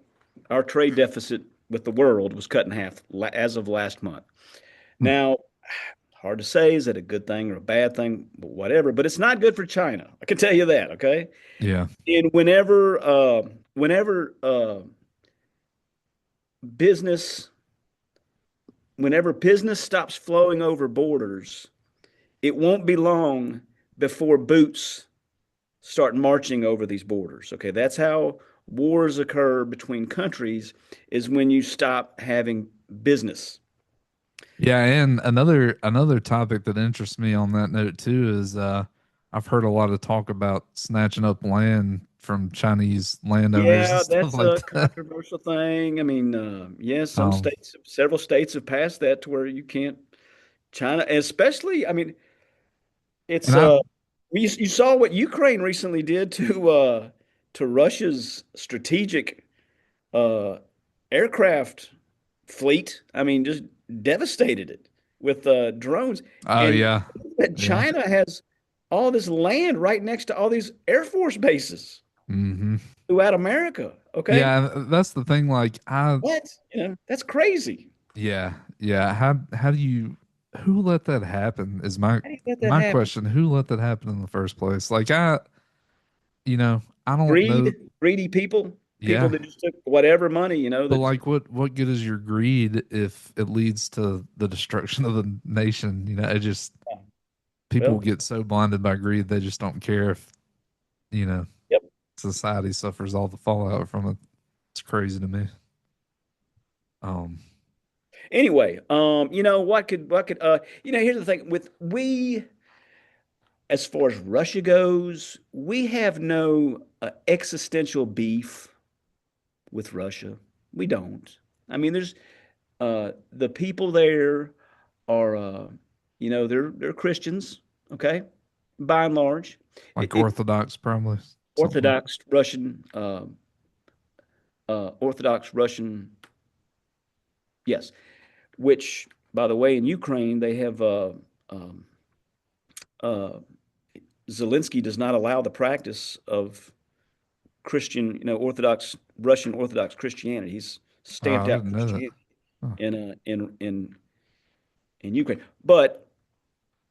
our trade deficit with the world was cut in half as of last month. Hmm. Now, hard to say is that a good thing or a bad thing, but whatever. But it's not good for China. I can tell you that. Okay, Yeah. and whenever business whenever business stops flowing over borders, it won't be long before boots start marching over these borders. Okay, that's how wars occur between countries is when you stop having business. Yeah, and another topic that interests me on that note too is I've heard a lot of talk about snatching up land from Chinese landowners and Yeah, stuff that's like a that. controversial thing. I mean, yes, Um, several states have passed that to where you can't China, especially. I mean, it's and I you saw what Ukraine recently did to Russia's strategic uh aircraft fleet. I mean, just devastated it with drones. oh And yeah, that yeah, China has all this land right next to all these Air Force bases hmm throughout America. Okay. yeah. That's the thing. Like What? That's crazy. yeah, yeah. How do you who let that happen? Is How do you let that my happen? question. Who let that happen in the first place? Like I don't know. Greedy people, people Yeah. that just took whatever money, But that like what good is your greed if it leads to the destruction of the nation? It just people well, get so blinded by greed they just don't care if, you know, yep. society suffers all the fallout from it. It's crazy to me. Um Anyway, here's the thing with as far as Russia goes, we have no existential beef with Russia. We don't. I mean, there's the people there are, they're Christians, okay, by and large. like Orthodox probably something like Orthodox Russian, Orthodox Russian, yes. Which, by the way, in Ukraine they have um, uh, Zelensky does not allow the practice of Christian, Russian Orthodox Christianity. He's oh, stamped I out didn't know that. Christianity Huh. in Ukraine. But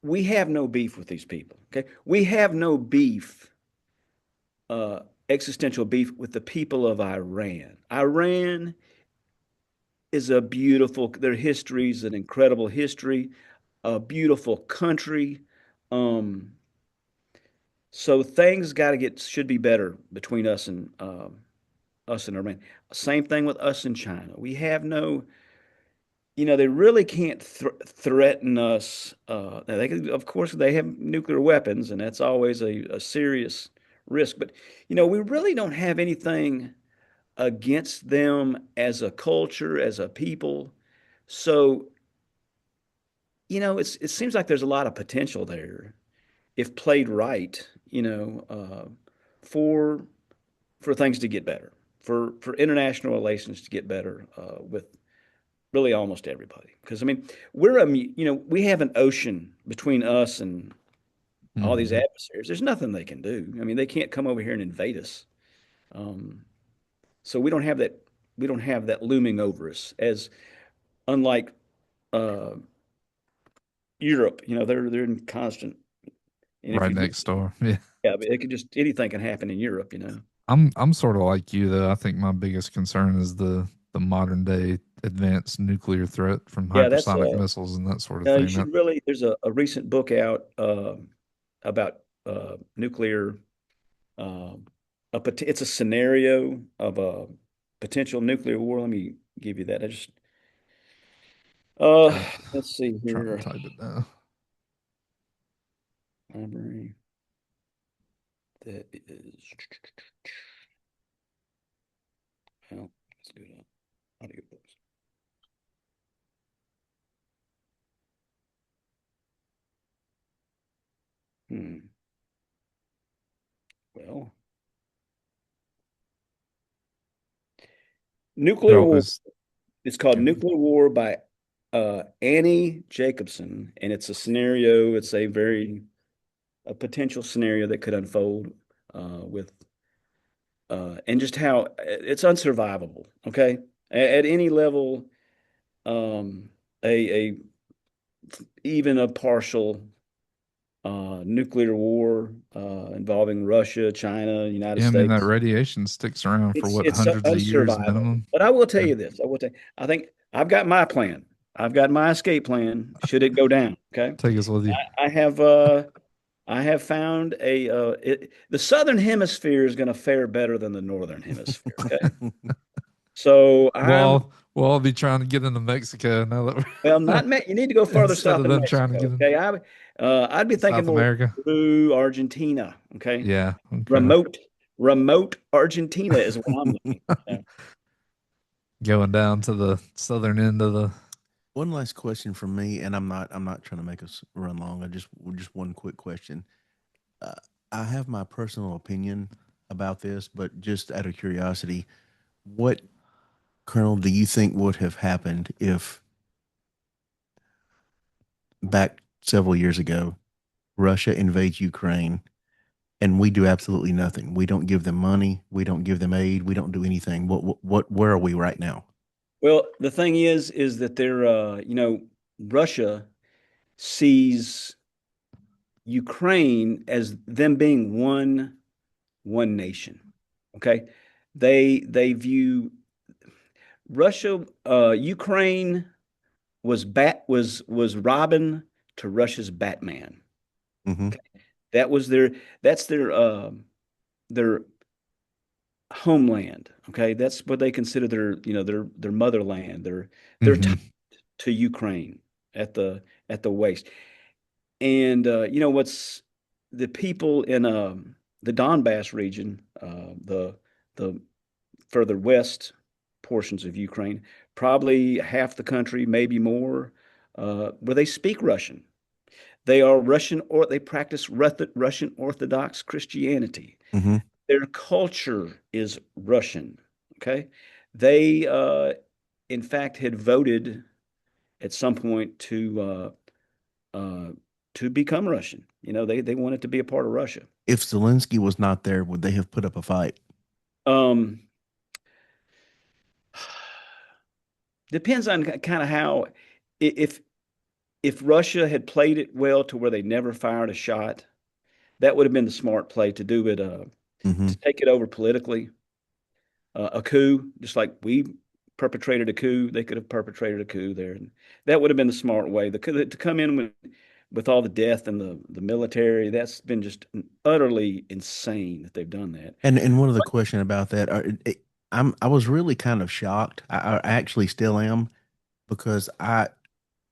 we have no beef with these people. Okay, we have no beef, uh, existential beef with the people of Iran. Iran is a beautiful. Their history is an incredible history, a beautiful country. Um, so things got to get should be better between us and Iran. Same thing with us and China. We have no, they really can't threaten us. Of course, they have nuclear weapons, and that's always a serious risk. But we really don't have anything against them as a culture, as a people. So it seems like there's a lot of potential there if played right. For for things to get better, for international relations to get better with really almost everybody. Because I mean, we have an ocean between us and all these Hmm. adversaries. There's nothing they can do. I mean, they can't come over here and invade us. Um, so we don't have that. We don't have that looming over us. As unlike uh, Europe, they're in constant. And if Right you look, next door. Yeah. yeah, but it could just anything can happen in Europe. I'm sort of like you though. I think my biggest concern is the modern day advanced nuclear threat from Yeah, that's hypersonic missiles and that sort of you thing. That should really. There's a recent book out about nuclear. Um, it's a scenario of a potential nuclear war. Let me give you that. Uh, okay, let's see trying to here. type it down. Library. That is. Well, let's do that. Audio books. Hmm. Well, It Nuclear War. always It's called give Nuclear War by Annie Jacobson, and it's a scenario. It's a potential scenario that could unfold with and just how it's unsurvivable. Okay, at any level, a even a partial nuclear war involving Russia, China, United yeah, I mean that States. radiation sticks around for what, It's hundreds of years unsurvivable. minimum. But I will tell Yeah. you this. I will tell you, I think I've got my plan. I've got my escape plan should it go down. Okay. Take us with you. I have found the southern hemisphere is going to fare better than the northern hemisphere. Okay. So We'll all be trying to get into Mexico now that well, we're not you need to go further instead south of than them trying to Mexico. get in Okay. I'd be thinking South more America. Peru, Argentina. Okay. Yeah. Okay. Remote, remote Argentina is what I'm looking. Yeah. Going down to the southern end of the. One last question from me, and I'm not trying to make us run long. Just one quick question. Uh, I have my personal opinion about this, but just out of curiosity, what, Colonel, do you think would have happened if back several years ago Russia invades Ukraine and we do absolutely nothing? We don't give them money, we don't give them aid, we don't do anything. Where are we right now? Well, the thing is that Russia sees Ukraine as them being one nation. Okay. They view Russia, Ukraine was Robin to Russia's Batman. Hmm. Okay. That's their homeland. Okay. That's what they consider their motherland. They're tied Hmm. to Ukraine at the waist. And what's the people in the Donbass region, the further west portions of Ukraine, probably half the country, maybe more, where they speak Russian. They are Russian, or they practice Russian Orthodox Christianity. Hmm. Their culture is Russian. Okay, they in fact had voted at some point to become Russian. They wanted to be a part of Russia. If Zelensky was not there, would they have put up a fight? Um, Depends on kind of how if if Russia had played it well to where they never fired a shot, that would have been the smart play to do it Hmm. to take it over politically. A coup, just like we perpetrated a coup, they could have perpetrated a coup there, and that would have been the smart way. To come in with all the death and the military, that's been just utterly insane that they've done that. And one other question about that, I was really kind of shocked. I actually still am because I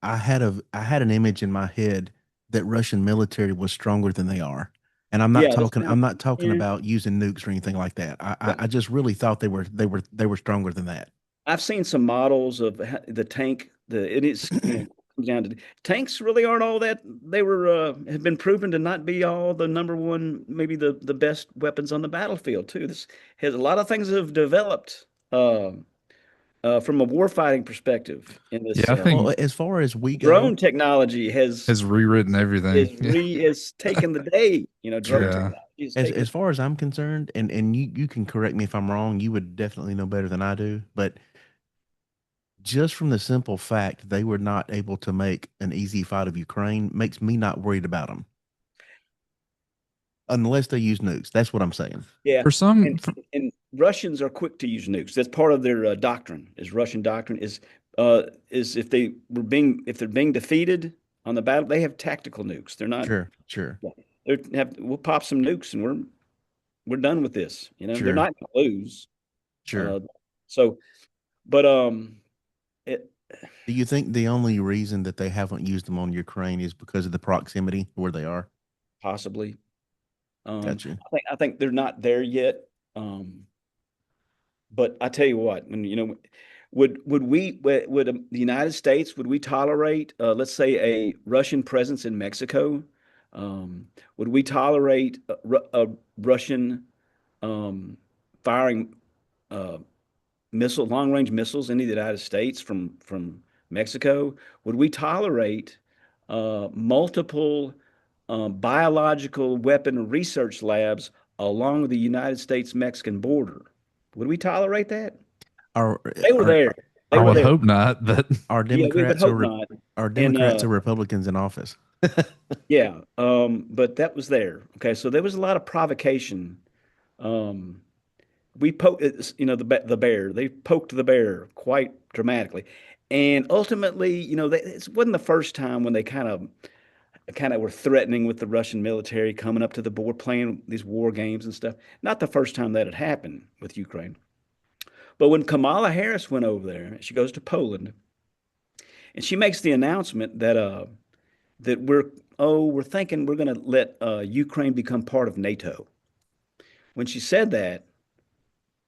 had an image in my head that Russian military was stronger than they are. And Yeah, that's kind of I'm not talking yeah. about using nukes or anything like that. Well, I just really thought they were stronger than that. I've seen some models of the tank. It is comes down to tanks really aren't all that. They were have been proven to not be all the number one, maybe the best weapons on the battlefield too. This has a lot of things have developed from a warfighting perspective in Yeah, this. I Well, think as far as we go, Drone technology has rewritten everything. Yeah. has taken the day. Drone sure. Yeah. technology has taken. As far as I'm concerned, and you can correct me if I'm wrong, you would definitely know better than I do, but just from the simple fact they were not able to make an easy fight of Ukraine makes me not worried about them unless they use nukes. That's what I'm saying. Yeah, For some, and and Russians are quick to use nukes. That's part of their doctrine. Is Russian doctrine is if they're being defeated on the battle, they have tactical nukes. They're not. Sure, sure, We'll pop some nukes and we're done with this. They're sure, not going to lose. sure. Uh, so, but it Do you think the only reason that they haven't used them on Ukraine is because of the proximity where they are? possibly. Gotcha. I think they're not there yet. Um, But I tell you what, when the United States would we tolerate let's say a Russian presence in Mexico Would we tolerate a Russian um, firing uh, long-range missiles into the United States from Mexico? Would we tolerate multiple biological weapon research labs along the United States-Mexican border? Would we tolerate that? Are They were are there. They I were would there. hope not, but are Yeah, we would Democrats hope not. And Or Republicans in office? yeah, but that was there. Okay, so there was a lot of provocation. Um, we poked, the bear. They poked the bear quite dramatically, and ultimately, it wasn't the first time when they kind of were threatening with the Russian military coming up to the board, playing these war games and stuff. Not the first time that had happened with Ukraine, but when Kamala Harris went over there, she goes to Poland, and she makes the announcement that we're thinking we're going to let Ukraine become part of NATO. When she said that,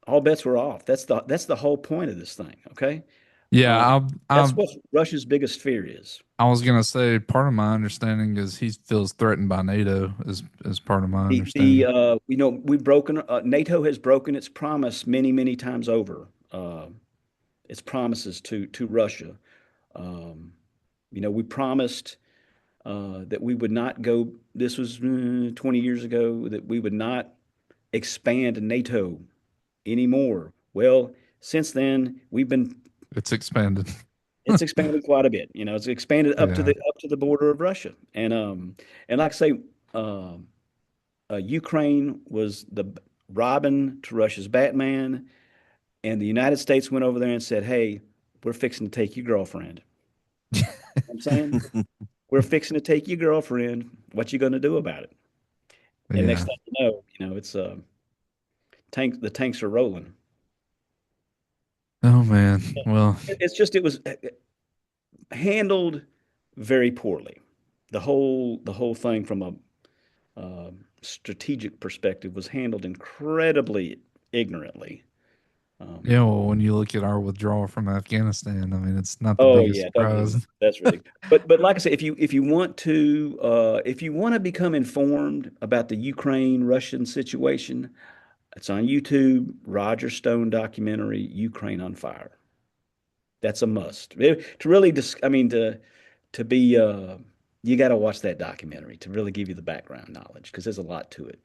all bets were off. That's the whole point of this thing. Okay, yeah, um, I that's what Russia's biggest fear is. I was gonna say part of my understanding is he feels threatened by NATO is part of my The understanding. we've broken NATO has broken its promise many times over. Its promises to Russia. Um, we promised that we would not go. This was 20 years ago that we would not expand NATO anymore. Well, since then, It's expanded. it's expanded quite a bit. It's expanded up to Yeah. the border of Russia. And like I say, um, Ukraine was the Robin to Russia's Batman, and the United States went over there and said, "Hey, we're fixing to take your girlfriend." I'm saying we're fixing to take your girlfriend. What you going to do about it? And next Yeah. thing it's the tanks are rolling. Oh man. Well, It's just it was handled very poorly. The whole thing from a strategic perspective was handled incredibly ignorantly. Um, yeah, well, when you look at our withdrawal from Afghanistan, I mean, it's not the oh biggest yeah, don't surprise. even. That's ridiculous. But like I said, if you want to become informed about the Ukraine Russian situation, it's on YouTube. Roger Stone documentary, Ukraine on Fire. That's a must. To really, I mean, to be, you got to watch that documentary to really give you the background knowledge because there's a lot to it.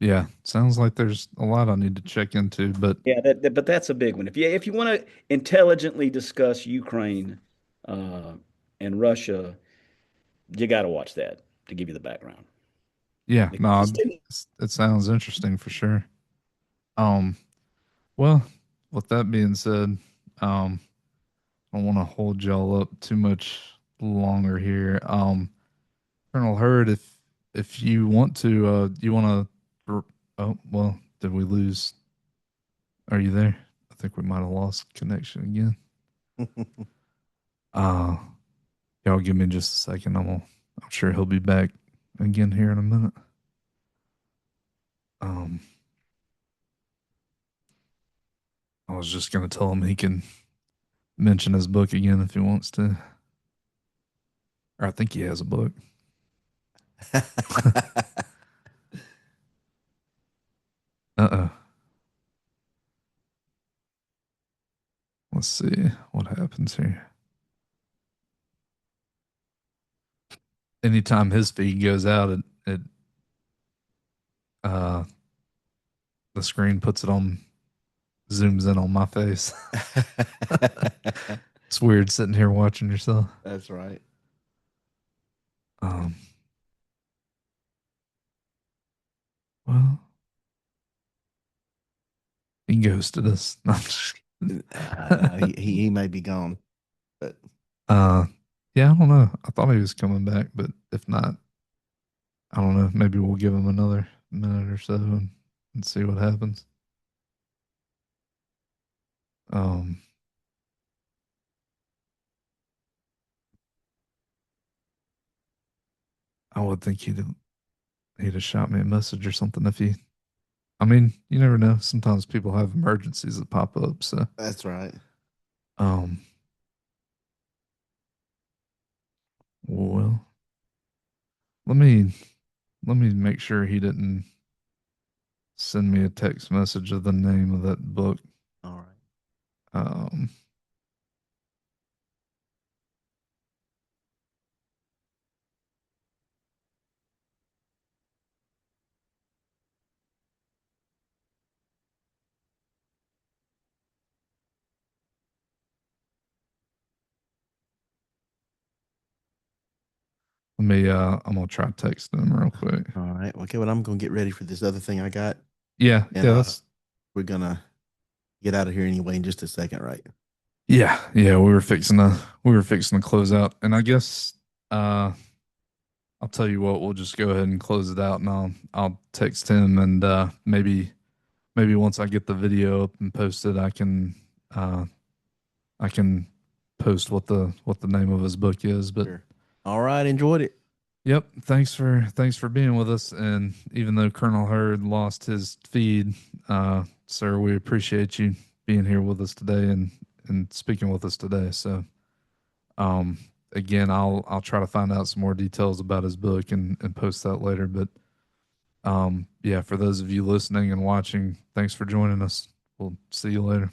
Yeah, sounds like there's a lot I need to check into, but Yeah, but that's a big one. If you want to intelligently discuss Ukraine uh, and Russia, you got to watch that to give you the background. yeah, Because no, it sounds interesting for sure. Um, well, with that being said, I don't want to hold y'all up too much longer here. Colonel Hurd, if you want to, you want to. Oh well, did we lose? Are you there? I think we might have lost connection again. Uh, y'all give me just a second. I'm sure he'll be back again here in a minute. Um, I was just gonna tell him he can mention his book again if he wants to, or I think he has a book. Uh-oh. Let's see what happens here. Anytime his feed goes out, it uh the screen puts it on, zooms in on my face. It's weird sitting here watching yourself. That's right. Um, well, he ghosted us. No, I'm just kidding. No, he may be gone, but uh, yeah, I don't know. I thought he was coming back, but if not, I don't know. Maybe we'll give him another minute or so and see what happens. Um, I would think he'd have shot me a message or something if he. I mean, you never know. Sometimes people have emergencies that pop up. So, that's right. um, well, let me make sure he didn't send me a text message of the name of that book. All right. Um, let me I'm gonna try texting him real quick. All right. Okay. Well, I'm gonna get ready for this other thing I got, Yeah, and yeah, that's we're gonna get out of here anyway in just a second, right? yeah, yeah. We were fixing to close out, and I guess uh I'll tell you what, we'll just go ahead and close it out, and I'll text him, and maybe once I get the video up and posted, uh I can post what the name of his book is. But Sure. All right. Enjoyed it. yep, thanks for being with us. And even though Colonel Hurd lost his feed, sir, we appreciate you being here with us today and speaking with us today. So um again, I'll try to find out some more details about his book and post that later. But yeah, for those of you listening and watching, thanks for joining us. We'll see you later.